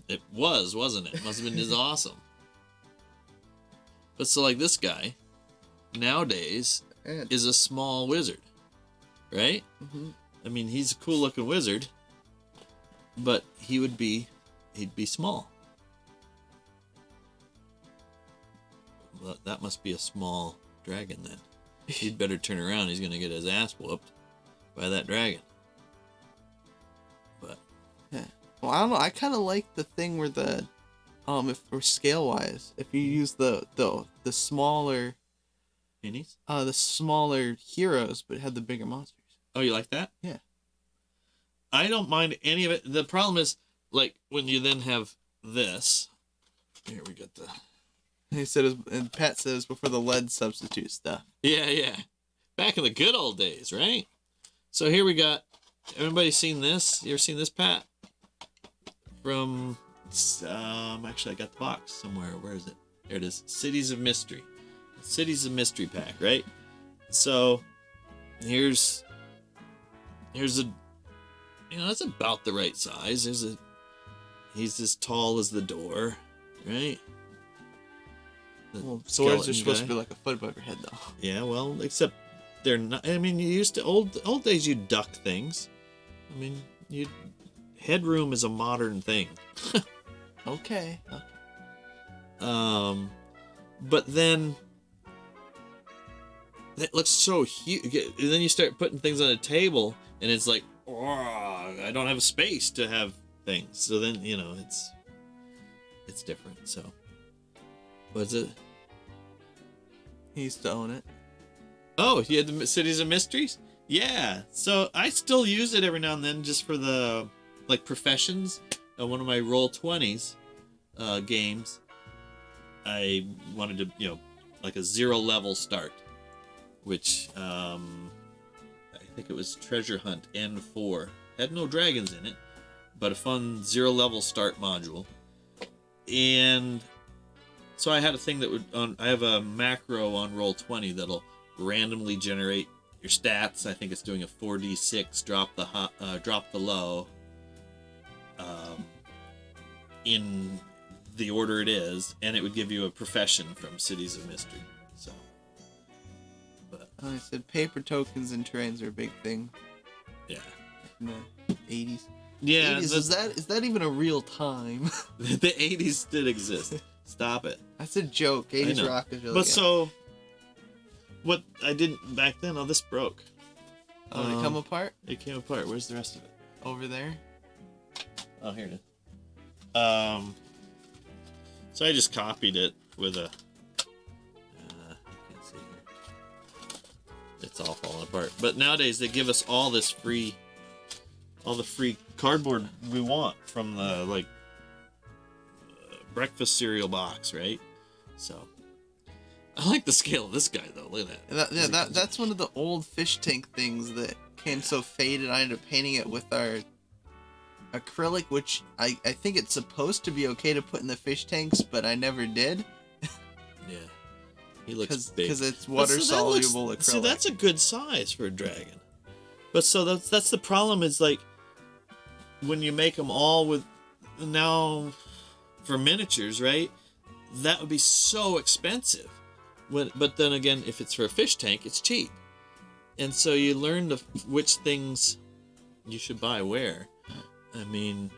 It was, wasn't it? It must have been as awesome. But so like this guy, nowadays, is a small wizard. Right? Mm-hmm. I mean, he's a cool looking wizard. But he'd be small. Well, that must be a small dragon then. He'd better turn around. He's going to get his ass whooped by that dragon. But yeah, well, I don't know. I kind of like the thing where the, if for scale wise, if you use the smaller, minis, the smaller heroes, but have the bigger monsters. Oh, you like that? Yeah. I don't mind any of it. The problem is, like when you then have this. Here we got the. He said, and Pat says before the lead substitute stuff. Yeah. Back in the good old days, right? So here we got. Everybody seen this? You ever seen this, Pat? From, actually, I got the box somewhere. Where is it? There it is. Cities of Mystery. Cities of Mystery pack, right? So here's here's a, that's about the right size. He's as tall as the door, right? The Well, swords skeleton are supposed guy. to be like a foot above your head, though. Yeah, well, except they're not. I mean, you used to old days. You duck things. I mean, headroom is a modern thing. Okay. But then it looks so huge. And then you start putting things on a table, and it's like, oh, I don't have a space to have things. So then it's different. So, what's it? He used to own it. Oh, you had the Cities of Mysteries? Yeah. So I still use it every now and then just for the professions. One of my Roll20s games, I wanted to, like a 0 level start, which I think it was Treasure Hunt N4. Had no dragons in it, but a fun 0 level start module. And so I had a thing that I have a macro on Roll20 that'll randomly generate your stats. I think it's doing a 4d6 drop the low in the order it is, and it would give you a profession from Cities of Mystery. So, but I said paper tokens and terrains are a big thing yeah, in the 80s. yeah. 80s, is that even a real time? The 80s did exist. Stop it. That's a joke. 80s rock is really But good. so, what I didn't back then, this broke. Oh, did it come apart? It came apart. Where's the rest of it? Over there? Oh, here it is. So I just copied it with a. I can't see here. It's all falling apart. But nowadays they give us all the free cardboard we want from the breakfast cereal box, right? So I like the scale of this guy though. Look at that. That's one of the old fish tank things that came so faded. I ended up painting it with our acrylic, which I think it's supposed to be okay to put in the fish tanks, but I never did. Yeah, he looks big because it's water soluble acrylic. See, that's a good size for a dragon. But so that's the problem is when you make them all with now for miniatures, right? That would be so expensive. But then again, if it's for a fish tank, it's cheap, and so you learn which things you should buy where. I mean,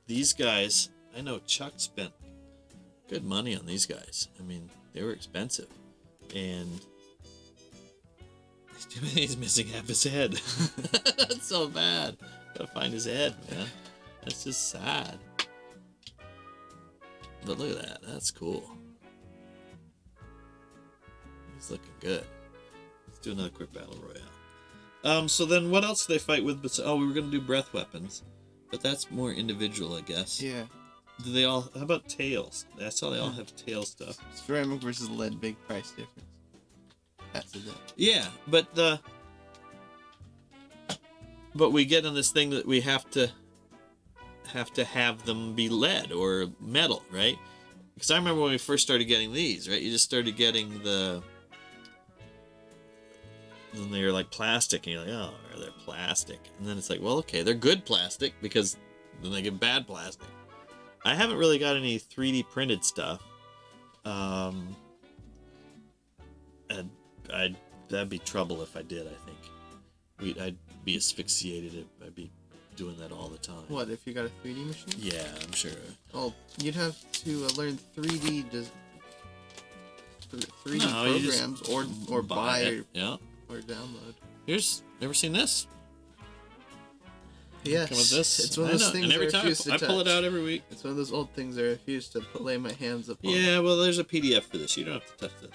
these guys, I know Chuck spent good money on these guys. I mean, they were expensive. And he's missing half his head. That's so bad. Gotta find his head, man. That's just sad. But look at that. That's cool. He's looking good. Let's do another quick battle royale. So then what else do they fight with? We were going to do breath weapons. But that's more individual, I guess. Yeah. Do they all... How about tails? I saw they all have tail stuff. Ceramic versus lead, big price difference. That's it. Yeah, but we get on this thing that we have to have them be lead or metal, right? Because I remember when we first started getting these, right? You just started getting then they're like plastic, and you're like, oh, they're plastic. And then it's like, well, okay, they're good plastic because then they get bad plastic. I haven't really got any 3D printed stuff. And that'd be trouble if I did, I think. I'd be asphyxiated if I'd be doing that all the time. What, if you got a 3D machine? Yeah, I'm sure. Well, you'd have to learn 3D 3D No, you programs just or buy it. Yeah. or download. Ever seen this? Yes. Come with this. It's one of those things and every I time refuse to I pull it touch. out every week. It's one of those old things I refuse to lay my hands upon. Yeah, well, there's a PDF for this. You don't have to touch this.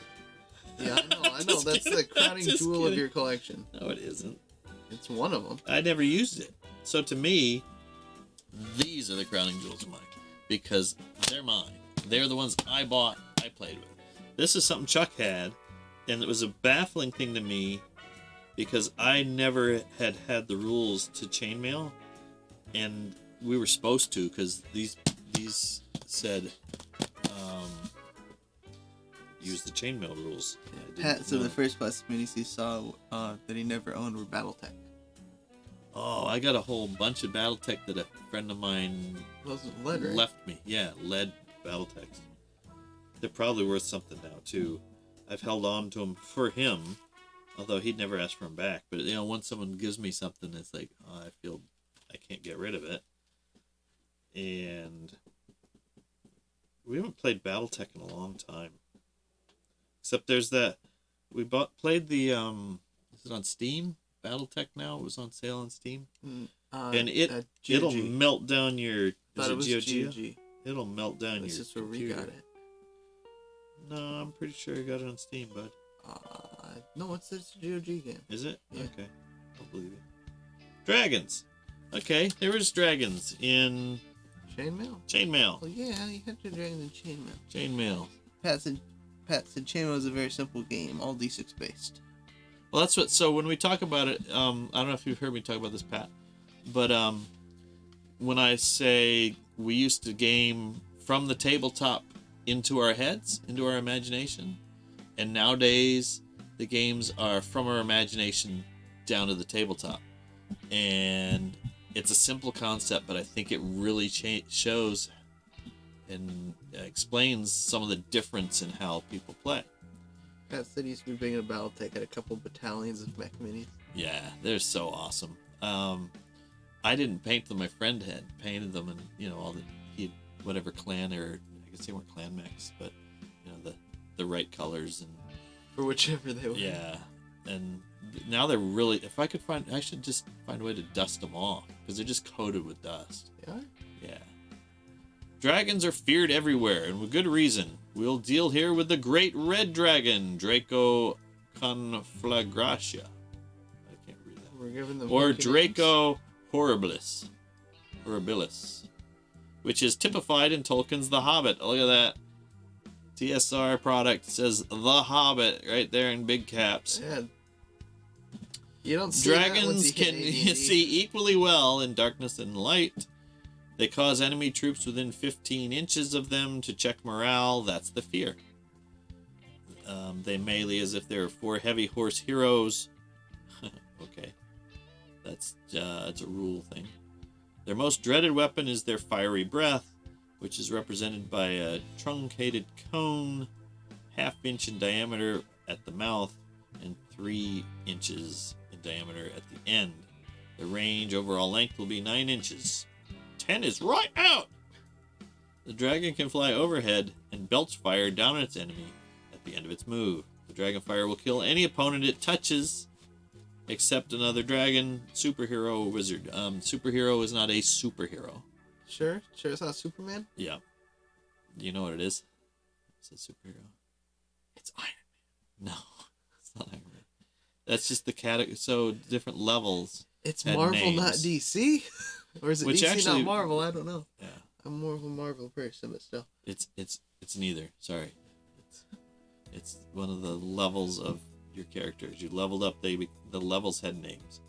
Yeah, I know. Just That's kidding. the crowning Just jewel of kidding. your collection. No, it isn't. It's one of them. I never used it. So to me, these are the crowning jewels of mine because they're mine. They're the ones I bought, I played with. This is something Chuck had, and it was a baffling thing to me because I never had the rules to Chainmail, and we were supposed to because these said use the Chainmail rules. Pat said the first Plus minis he saw that he never owned were BattleTech. Oh, I got a whole bunch of BattleTech that a friend of mine Those lead, right? left me. Yeah, lead BattleTechs. They're probably worth something now too. I've held on to them for him, although he'd never ask for them back. But you know, once someone gives me something, it's like, oh, I feel I can't get rid of it. And we haven't played BattleTech in a long time. Except there's that played the is it on Steam? BattleTech now. It was on sale on Steam. And it'll melt down your Thought it was GOG? GOG. It'll melt down This your is where computer. we got it. No, I'm pretty sure I got it on Steam, bud. No, it's a GOG game. Is it? Yeah. Okay. I'll believe you. Dragons. Okay, there was dragons in Chainmail? Chainmail. Oh yeah, you had your dragons in Chainmail. Chainmail. Pat said Chainmail is a very simple game, all d6 based. Well, that's what. So when we talk about it, I don't know if you've heard me talk about this, Pat, but when I say we used to game from the tabletop into our heads, into our imagination, and nowadays the games are from our imagination down to the tabletop, and it's a simple concept, but I think it really shows and explains some of the difference in how people play. Pat said he used to be big in BattleTech, had a couple battalions of mech minis. Yeah, they're so awesome. I didn't paint them. My friend had painted them, and you know whatever clan, or I guess they weren't clan mechs, but you know the right colors and For whichever they were. yeah. And now they're really. If I could I should just find a way to dust them off because they're just coated with dust. Yeah? Yeah. Dragons are feared everywhere, and with good reason. We'll deal here with the great red dragon, Draco Conflagratia. I can't read that. We're giving them Or funky Draco Horribilis, which is typified in Tolkien's The Hobbit. Look at that. TSR product says The Hobbit right there in big caps. names. Yeah. You don't see Dragons that can once you hit AD&D. see equally well in darkness and light. They cause enemy troops within 15 inches of them to check morale. That's the fear. They melee as if they're 4 heavy horse heroes. Okay. It's a rule thing. Their most dreaded weapon is their fiery breath, which is represented by a truncated cone, 1/2 inch in diameter at the mouth and 3 inches in diameter at the end. The range overall length will be 9 inches. 10 is right out! The dragon can fly overhead and belch fire down at its enemy at the end of its move. The dragon fire will kill any opponent it touches, except another dragon, superhero, or wizard. Superhero is not a superhero. Sure it's not Superman? Yeah. Do you know what it is? It's a superhero. It's Iron No, it's not Iron Man. That's just the category. So different levels. It's had Marvel, names. not DC? Or is it Which DC, actually- not Marvel? I don't know. Yeah. I'm more of a Marvel person, but still. It's neither. Sorry. It's one of the levels of your characters. You leveled up. The levels had names.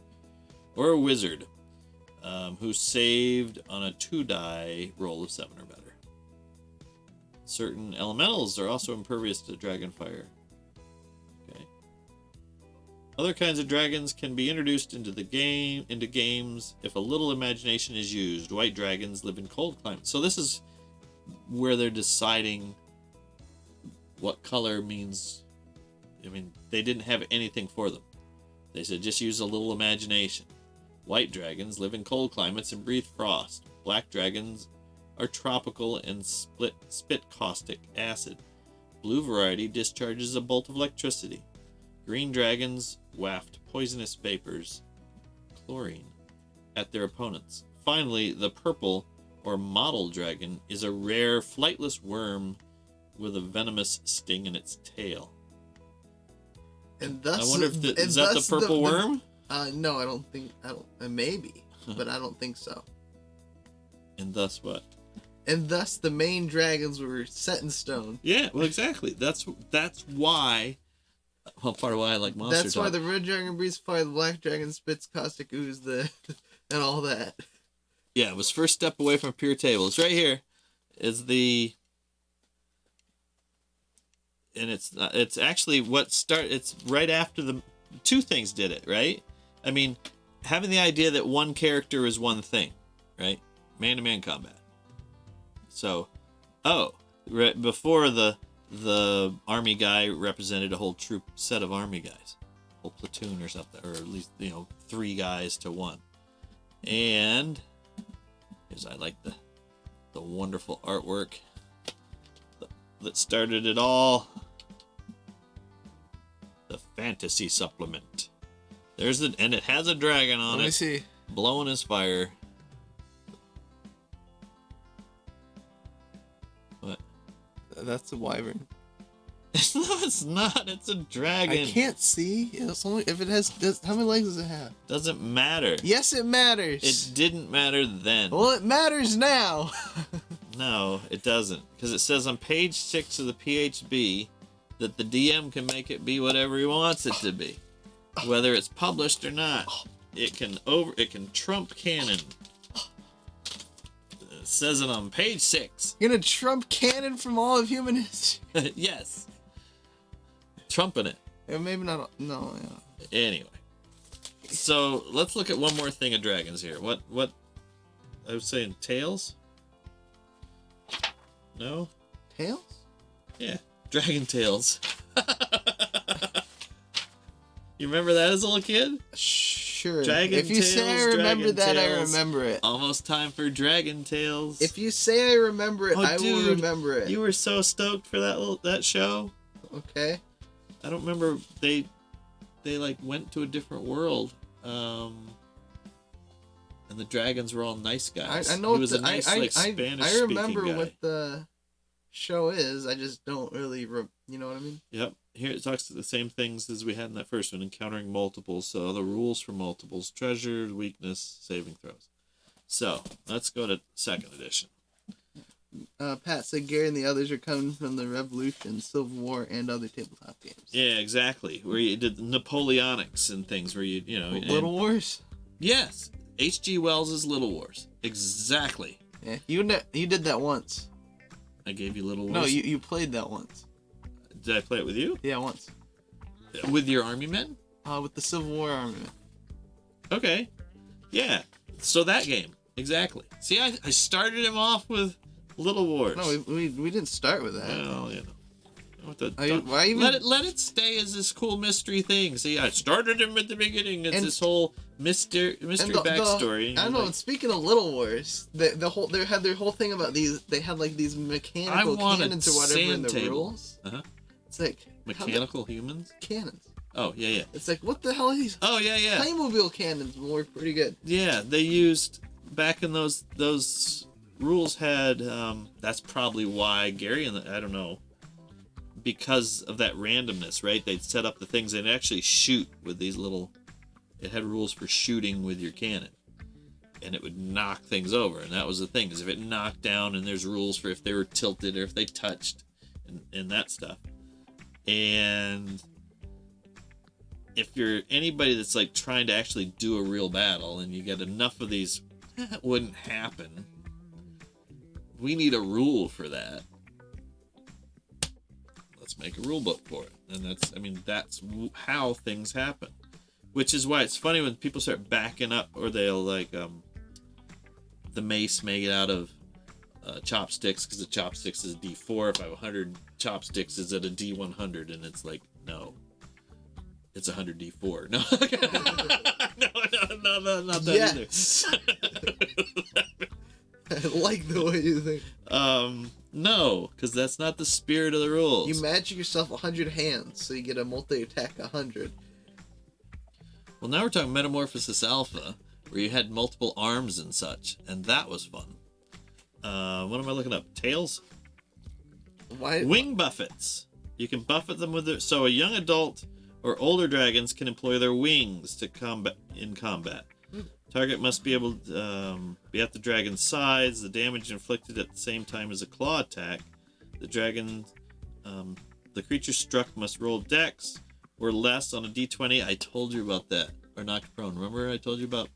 Or a wizard, who saved on a 2-die roll of 7 or better. Certain elementals are also impervious to dragon fire. Okay. Other kinds of dragons can be introduced into games if a little imagination is used. White dragons live in cold climates. So this is where they're deciding what color means. I mean, they didn't have anything for them. They said just use a little imagination. White dragons live in cold climates and breathe frost. Black dragons are tropical and spit caustic acid. Blue variety discharges a bolt of electricity. Green dragons waft poisonous vapors, chlorine, at their opponents. Finally, the purple or mottled dragon is a rare flightless worm with a venomous sting in its tail. And thus, I wonder if and is that the thus purple worm? No, I don't think. Maybe, but I don't think so. And thus what? And thus, the main dragons were set in stone. Yeah, well, exactly. That's why. Well, part of why I like Monster That's Talk. why the red dragon breathes fire, the black dragon spits caustic ooze, and all that. Yeah, it was first step away from pure table. It's right here. Is the. And it's actually it's right after the two things did it, right? I mean, having the idea that one character is one thing, right? Man-to-man combat. So, before the army guy represented a whole troop set of army guys, whole platoon or something, or at least 3 guys to 1. And here's I like the wonderful artwork that started it all. The fantasy supplement. And it has a dragon on it. Let me see. Blowing his fire. What? That's a wyvern. No, it's not. It's a dragon. I can't see. It's only if it has. How many legs does it have? Doesn't matter. Yes, it matters. It didn't matter then. Well, it matters now. No, it doesn't. Because it says on page 6 of the PHB that the DM can make it be whatever he wants it to be. Whether it's published or not. It can trump canon. It says it on page 6. You're gonna trump canon from all of human history. Yes. Trumping it. Yeah, maybe not. No. Yeah. Anyway. So, let's look at one more thing of dragons here. What I was saying, tails? No? Tails? Yeah. Dragon tails. You remember that as a little kid? Sure. Dragon if you tails, say I remember dragon that, I tails. remember it. Almost time for dragon tails. If you say I remember it, Oh, I will dude, remember it. You were so stoked for that show. Okay. I don't remember they like went to a different world. And the dragons were all nice guys. I know he was a nice I Spanish remember speaking guy. what the show is. I just don't really you know what I mean? Yep. Here it talks to the same things as we had in that first one, encountering multiples. So the rules for multiples: treasure, weakness, saving throws. So let's go to 2nd edition. Pat said Gary and the others are coming from the Revolution, Civil War, and other tabletop games. Yeah, exactly. Where you did Napoleonics and things where Little Wars. Yes, H.G. Wells' Little Wars. Exactly. Yeah, you did that once. I gave you Little Wars. No, you played that once. Did I play it with you? Yeah, once. With your army men? With the Civil War armament. Okay. Yeah. So that game. Exactly. See, I started him off with Little Wars. No, we didn't start with that. Well, let it stay as this cool mystery thing. See, I started him at the beginning. It's this whole mystery backstory. I know. And speaking of Little Wars, they had their whole thing about these. They had like these mechanical cannons or whatever in the rules. It's like mechanical humans cannons. Oh yeah. It's like, what the hell are these? Oh yeah. Playmobil cannons were pretty good. Yeah, they used back in those rules had. That's probably why Gary and I don't know. Because of that randomness, right? They'd set up the things and actually shoot with these little. It had rules for shooting with your cannon, and it would knock things over. And that was the thing, is if it knocked down, and there's rules for if they were tilted or if they touched, and that stuff. And if you're anybody that's like trying to actually do a real battle, and you get enough of these, that wouldn't happen. We need a rule for that. Let's make a rule book for it. And that's how things happen. Which is why it's funny when people start backing up, or they'll like, the mace made out of chopsticks, because the chopsticks is D4. If I have 100 chopsticks, is it a D100? And it's like, no. It's 100 D4. No. no, not that yes. either. I like the way you think. No, because that's not the spirit of the rules. You magic yourself 100 hands, so you get a multi-attack 100. Well, now we're talking Metamorphosis Alpha, where you had multiple arms and such, and that was fun. What am I looking up? Tails? Wing buffets. You can buffet them with their... So a young adult or older dragons can employ their wings to combat. Target must be able to be at the dragon's sides. The damage inflicted at the same time as a claw attack. The creature struck must roll dex or less on a d20. I told you about that. Or knocked prone. Remember I told you about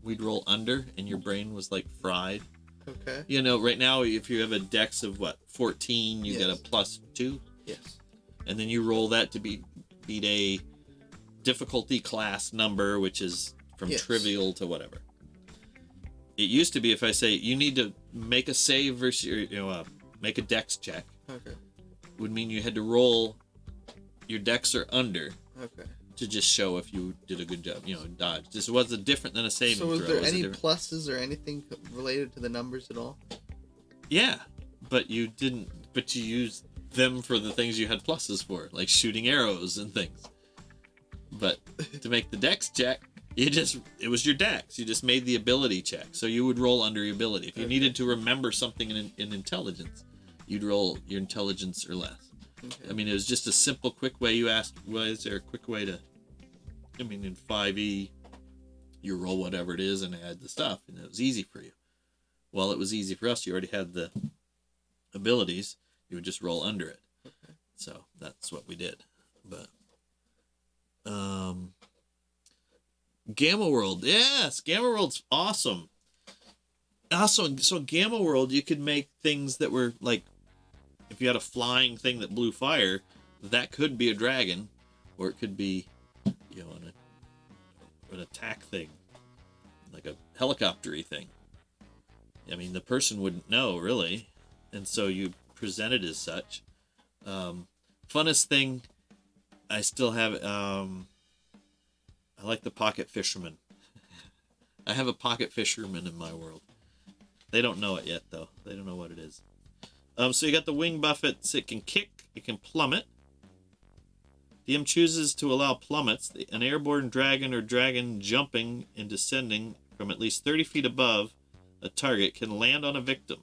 we'd roll under and your brain was like fried? Okay. You know, right now if you have a dex of 14, you get a +2. Yes. And then you roll that to beat a difficulty class number, which is from Yes. trivial to whatever. It used to be if I say you need to make a save versus make a dex check, Okay. would mean you had to roll your dex or under Okay. to just show if you did a good job, dodge. This was different than a saving So was throw. there It was a any different- pluses or anything related to the numbers at all? Yeah, but you didn't. But you used them for the things you had pluses for, like shooting arrows and things. But to make the dex check, it was your dex. You just made the ability check, so you would roll under your ability. If you needed to remember something in intelligence, you'd roll your intelligence or less. Okay. I mean, it was just a simple, quick way. You asked, is there a quick way to? I mean, in 5e, you roll whatever it is and add the stuff, and it was easy for you. Well, it was easy for us. You already had the abilities. You would just roll under it. Okay. So that's what we did. But Gamma World, yes, Gamma World's awesome. Also, so Gamma World, you could make things that were like, if you had a flying thing that blew fire, that could be a dragon, or it could be, an attack thing, like a helicopter-y thing. I mean, the person wouldn't know, really, and so you present it as such. Funnest thing, I still have, I like the pocket fisherman. I have a pocket fisherman in my world. They don't know it yet, though. They don't know what it is. So you got the wing buffets. It can kick. It can plummet. DM chooses to allow plummets. An airborne dragon or dragon jumping and descending from at least 30 feet above a target can land on a victim.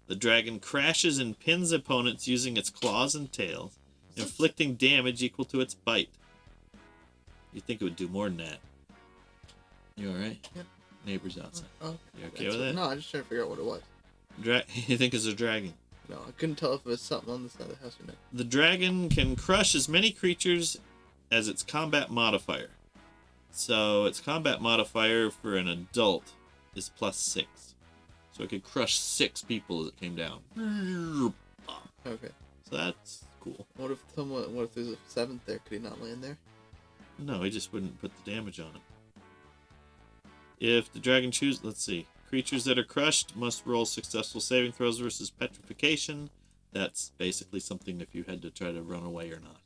The dragon crashes and pins opponents using its claws and tails, inflicting damage equal to its bite. You'd think it would do more than that. You alright? Yep. Neighbors outside. Oh, You okay with that? No, I just trying to figure out what it was. You think it's a dragon? No, I couldn't tell if it was something on this side of the house or not. The dragon can crush as many creatures as its combat modifier. So its combat modifier for an adult is +6. So it could crush 6 people as it came down. Okay. So that's cool. What if there's a 7th there? Could he not land there? No, he just wouldn't put the damage on it. If the dragon chooses, let's see. Creatures that are crushed must roll successful saving throws versus petrification. That's basically something if you had to try to run away or not.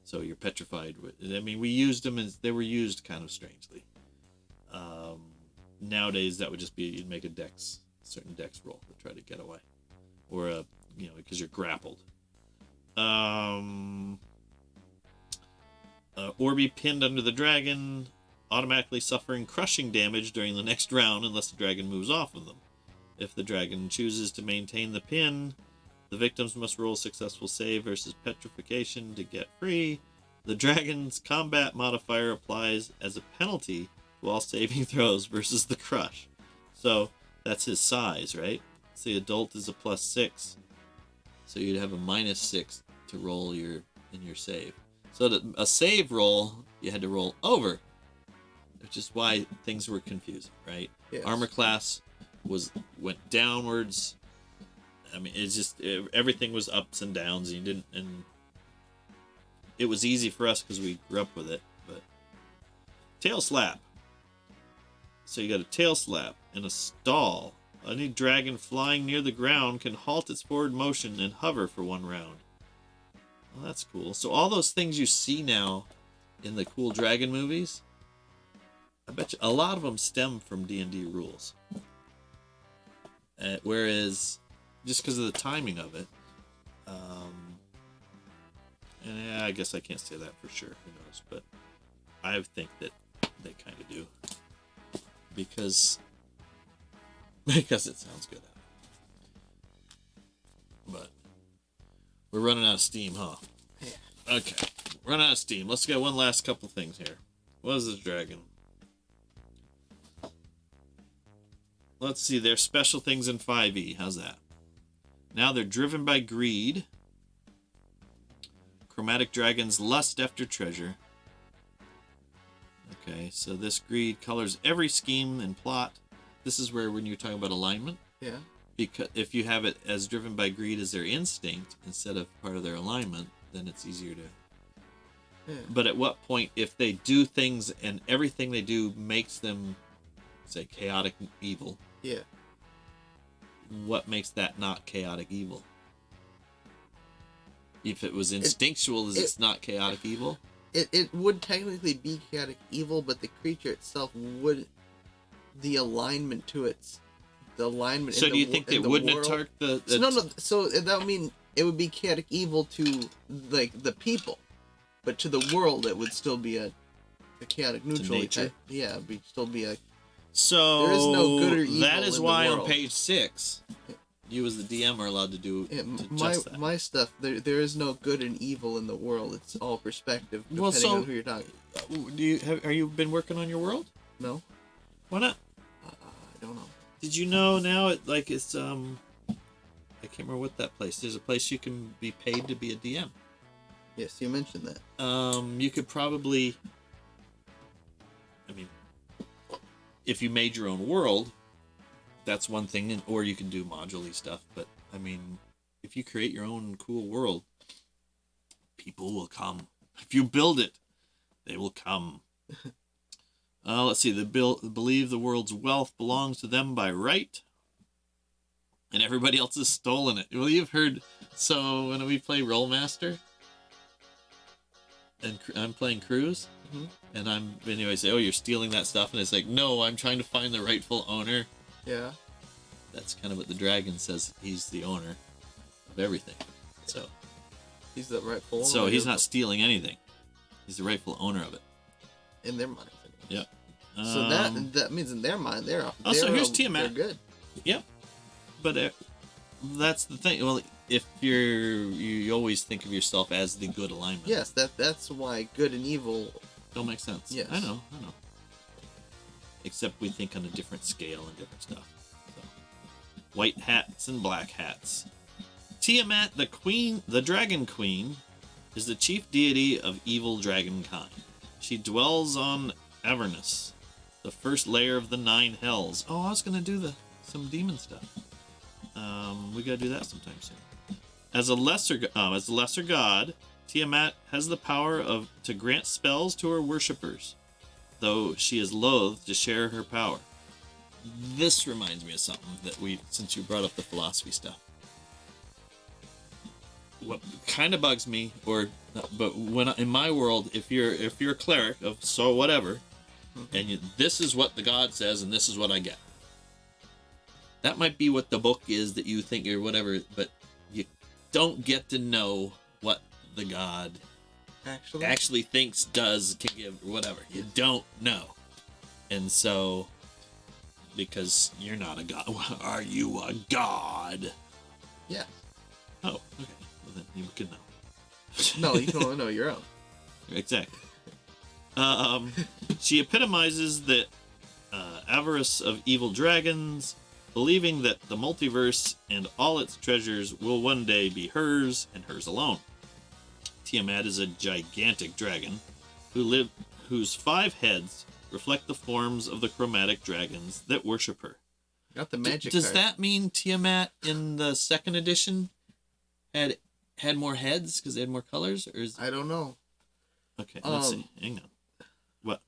So you're petrified. I mean, we used them as they were used kind of strangely. Nowadays, that would just be you'd make a certain dex roll to try to get away, or because you're grappled. Or be pinned under the dragon, automatically suffering crushing damage during the next round unless the dragon moves off of them. If the dragon chooses to maintain the pin, the victims must roll a successful save versus petrification to get free. The dragon's combat modifier applies as a penalty to all saving throws versus the crush. So that's his size, right? So the adult is a +6. So you'd have a -6 to roll in your save. So a save roll, you had to roll over, which is why things were confusing, right? Yes. Armor class went downwards. I mean, it's just everything was ups and downs. And it was easy for us because we grew up with it. But tail slap. So you got a tail slap and a stall. Any dragon flying near the ground can halt its forward motion and hover for 1 round. Well, that's cool. So all those things you see now in the cool dragon movies, I bet you a lot of them stem from D&D rules. Whereas, just because of the timing of it, and yeah, I guess I can't say that for sure. Who knows? But I think that they kind of do because it sounds good. But we're running out of steam, huh? Yeah. Okay, running out of steam. Let's get one last couple things here. What is this dragon? Let's see, there's special things in 5e. How's that? Now they're driven by greed. Chromatic dragons lust after treasure. Okay, so this greed colors every scheme and plot. This is where when you're talking about alignment. Yeah. Because if you have it as driven by greed as their instinct instead of part of their alignment, then it's easier to Yeah. But at what point, if they do things and everything they do makes them, say, chaotic evil, Yeah. what makes that not chaotic evil? If it was instinctual, it's not chaotic evil? It would technically be chaotic evil, but the creature itself would... The alignment to its... The alignment So in do you the, think in it the wouldn't world. attack the... So, no. So that would mean it would be chaotic evil to, like, the people. But to the world, it would still be a chaotic neutral. nature? Yeah, it would still be a... So There is no good or evil that is in the why on world. page 6, you as the DM are allowed to do just that. My stuff, there is no good and evil in the world. It's all perspective, depending Well, so- on who you're talking. Are you been working on your world? No? Why not? I don't know. Did you know now it's I can't remember what that place. There's a place you can be paid to be a DM. Yes, you mentioned that. You could probably, I mean, if you made your own world, that's one thing, or you can do modular stuff. But I mean, if you create your own cool world, people will come. If you build it, they will come. Let's see. They believe the world's wealth belongs to them by right, and everybody else has stolen it. Well, you've heard. So when we play Rollmaster, and I'm playing Cruise, and anyway say, "Oh, you're stealing that stuff," and it's like, "No, I'm trying to find the rightful owner." Yeah. That's kind of what the dragon says. He's the owner of everything. So He's the rightful owner. So he's not stealing anything. He's the rightful owner of it. In their minds. Yep. So that means in their mind, they're Also, here's Tiamat. They're good. Yep. But that's the thing. Well, if you always think of yourself as the good alignment. Yes, that's why good and evil Don't make sense. Yes. I know. Except we think on a different scale and different stuff. So, white hats and black hats. Tiamat, the Dragon Queen, is the chief deity of evil dragonkind. She dwells on Avernus, the first layer of the 9 hells. Oh, I was gonna do some demon stuff. We gotta do that sometime soon. As a lesser god, Tiamat has the power to grant spells to her worshippers, though she is loath to share her power. This reminds me of something that since you brought up the philosophy stuff. What kind of bugs me, but in my world, if you're a cleric of so whatever, and this is what the god says, and this is what I get. That might be what the book is that you think or whatever, but you don't get to know what the god actually thinks, does, can give, or whatever. You don't know. And so, because you're not a god, are you a god? Yeah. Oh, okay. Well, then you can know. No, you can only know your own. Exactly. She epitomizes the avarice of evil dragons, believing that the multiverse and all its treasures will one day be hers and hers alone. Tiamat is a gigantic dragon whose 5 heads reflect the forms of the chromatic dragons that worship her. Got the magic Does card. that mean Tiamat in the 2nd edition had more heads because they had more colors, or is... I don't know. Okay, let's see. Hang on. What?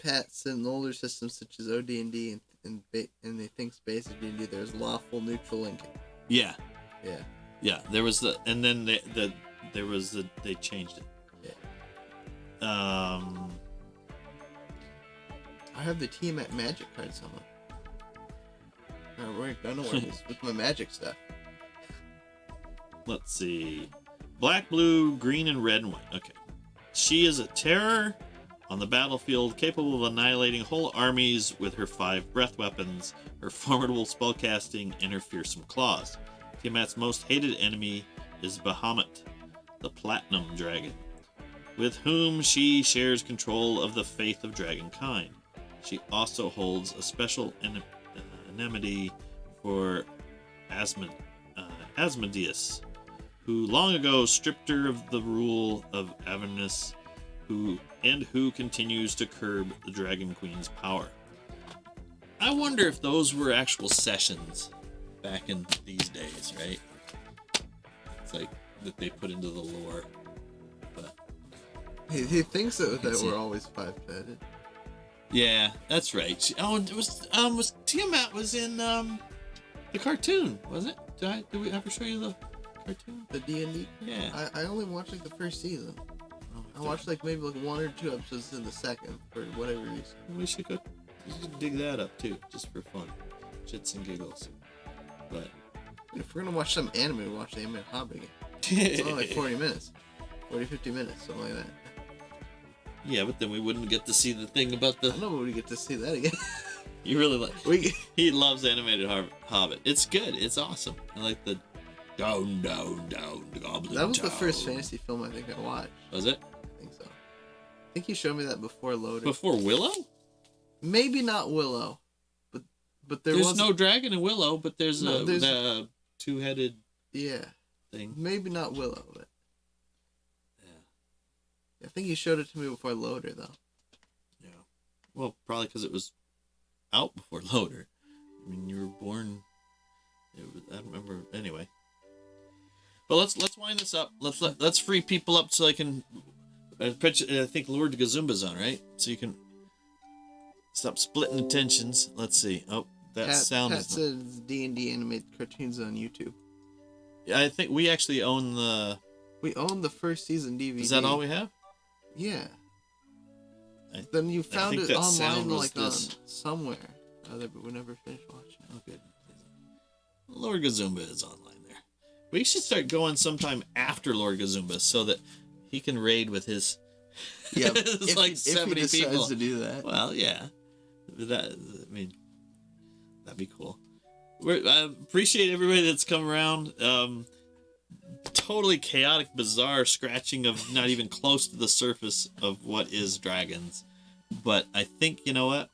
Pat's in older systems such as OD&D and they think space of D&D, there's lawful, neutral, and... Yeah. Yeah. Yeah, there was and then they changed it. Yeah. I have the Tiamat magic card somewhere. I don't know where it is with my magic stuff. Let's see. Black, blue, green, and red and white. Okay. She is a terror on the battlefield, capable of annihilating whole armies with her 5 breath weapons, her formidable spellcasting, and her fearsome claws. Tiamat's most hated enemy is Bahamut, the Platinum Dragon, with whom she shares control of the faith of dragonkind. She also holds a special enmity for Asmodeus, who long ago stripped her of the rule of Avernus, who continues to curb the Dragon Queen's power. I wonder if those were actual sessions back in these days, right? It's like that they put into the lore. But He thinks that see we're it. always 5-headed. Yeah, that's right. It was Tiamat was in the cartoon, was it? Did we ever show you the cartoon? The D&D. Yeah. I only watched like the first season. I watched like maybe like 1 or 2 episodes in the second for whatever reason. We should dig that up too, just for fun, shits and giggles. But If we're gonna watch some anime, we watch the Anime Hobbit again. It's only like 40 minutes, 50 minutes, something like that. yeah, but then we wouldn't get to see the thing about the. I know we get to see that again. You really like. we He loves animated Hobbit. It's good. It's awesome. I like the down, the goblin. That was the town. first fantasy film I think I watched. Was it? I think so. I think you showed me that before Loaded. Before Willow? Maybe not Willow, but There's was no dragon in Willow, but there's there's the two-headed yeah, thing. maybe not Willow, but Yeah. I think you showed it to me before Loader though. Yeah. Well, probably because it was out before Loader. I mean, you were born. I don't remember. Anyway. But let's wind this up. Let's free people up so I can. I think Lord Gazumba's on, right? So you can stop splitting attentions. Let's see. Oh, that sound Pat is. says D&D animated cartoons on YouTube. Yeah, I think we actually own the. We own the first season DVD. Is that all we have? Yeah. I- Then you found think it that sound online, was like on this. somewhere, but we never finished watching it. Oh, good. Lord Gazumba is online there. We should start going sometime after Lord Gazumba so that he can raid with his. Yeah, it's like 70 if he people. decides to do that. Well, yeah. That'd be cool. I appreciate everybody that's come around. Totally chaotic, bizarre scratching of not even close to the surface of what is dragons. But I think, you know what?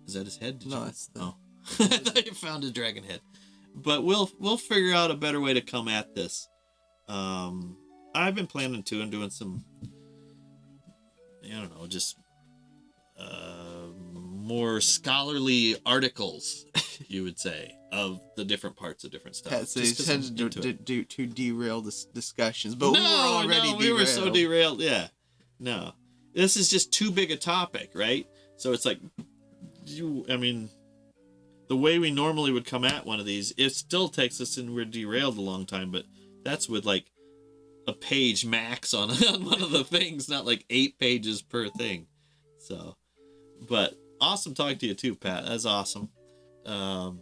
Is that his head? No, it's the... Oh. I thought you found a dragon head. But we'll figure out a better way to come at this. I've been planning to and doing some, I don't know, just more scholarly articles, you would say, of the different parts of different stuff. Pat says Just 'cause he I'm tends into it. to derail this discussions, but we were already we derailed. were so derailed. Yeah, no, this is just too big a topic, right? So it's like, the way we normally would come at one of these, it still takes us and we're derailed a long time, but that's with like a page max on one of the things, not like 8 pages per thing. So, but awesome talking to you too, Pat. That's awesome. And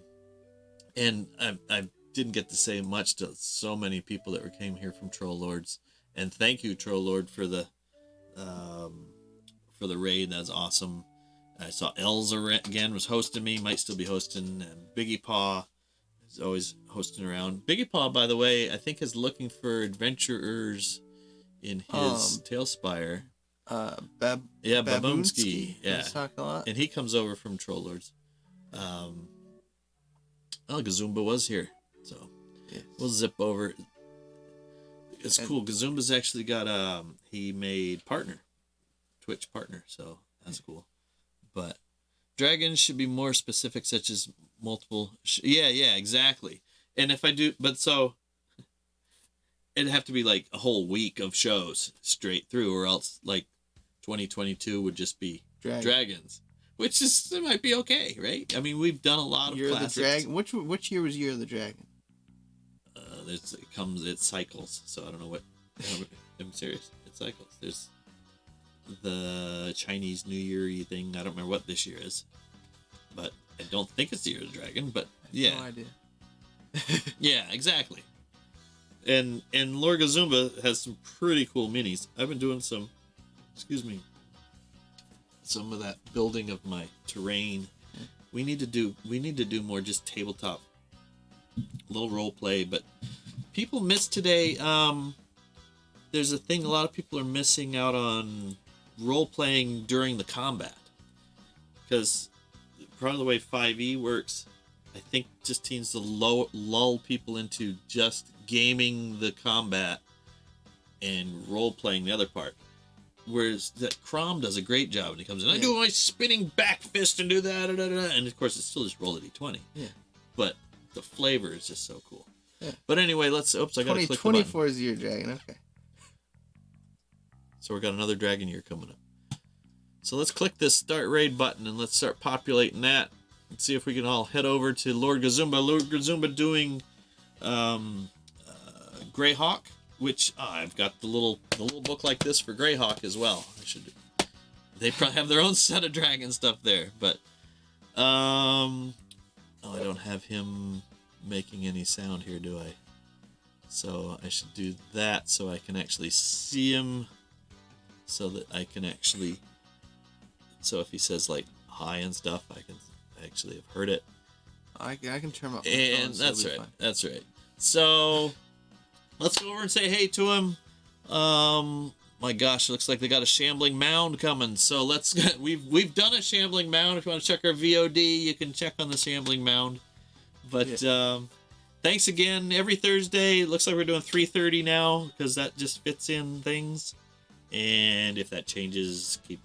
I didn't get to say much to so many people that came here from Troll Lords, and thank you, Troll Lord, for the raid. That's awesome. I saw Elza again was hosting me, might still be hosting, and Biggie Paw is always hosting around. Biggie Paw, by the way, I think is looking for adventurers in his Tailspire. Baboonsky. Yeah. Talk a lot. And he comes over from Troll Lords. Gazumba was here, so Yes. we'll zip over. It's cool. Gazumba's actually got he made Twitch partner, so that's cool. But dragons should be more specific, such as multiple. Yeah, exactly. And if I do, but so it'd have to be like a whole week of shows straight through, or else like 2022 would just be dragons, which it might be okay, right? I mean, we've done a lot of Year classics. of the Dragon. Which year was Year of the Dragon? It cycles, so I don't know what. I'm serious. It cycles. There's the Chinese New Year thing. I don't remember what this year is, but I don't think it's the Year of the Dragon. But yeah, No idea. yeah, exactly. And Lord Gazumba has some pretty cool minis. I've been doing some of that building of my terrain. We need to do more just tabletop, little role play. But people miss today. There's a thing a lot of people are missing out on role playing during the combat, because part of the way 5e works, I think, just tends to lull people into just gaming the combat and role playing the other part. Whereas that Crom does a great job when he comes in. I do my spinning back fist and do that, and of course it's still just roll a d20. Yeah. But the flavor is just so cool. Yeah. But anyway, I gotta click the button. 2024 is Year of the Dragon. Okay. So we got another dragon year coming up. So let's click this start raid button and let's start populating that. Let's see if we can all head over to Lord Gazumba. Lord Gazumba doing Greyhawk, which I've got the little book like this for Greyhawk as well. They probably have their own set of dragon stuff there, but oh, I don't have him making any sound here, do I? So I should do that so I can actually see him, so that I can actually, so if he says like hi and stuff, I can actually have heard it. I can turn up. And that's right. That's right. So let's go over and say hey to him. My gosh, it looks like they got a shambling mound coming. So let's we've done a shambling mound. If you want to check our VOD, you can check on the shambling mound. But thanks again. Every Thursday, it looks like we're doing 3:30 now because that just fits in things. And if that changes, keep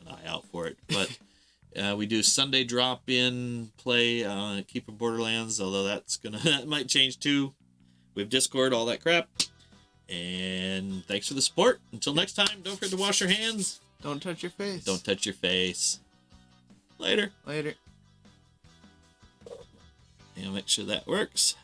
an eye out for it. But we do Sunday drop-in play, Keeper Borderlands, although that might change too. We have Discord, all that crap. And thanks for the support. Until next time, don't forget to wash your hands. Don't touch your face. Don't touch your face. Later. Later. And make sure that works.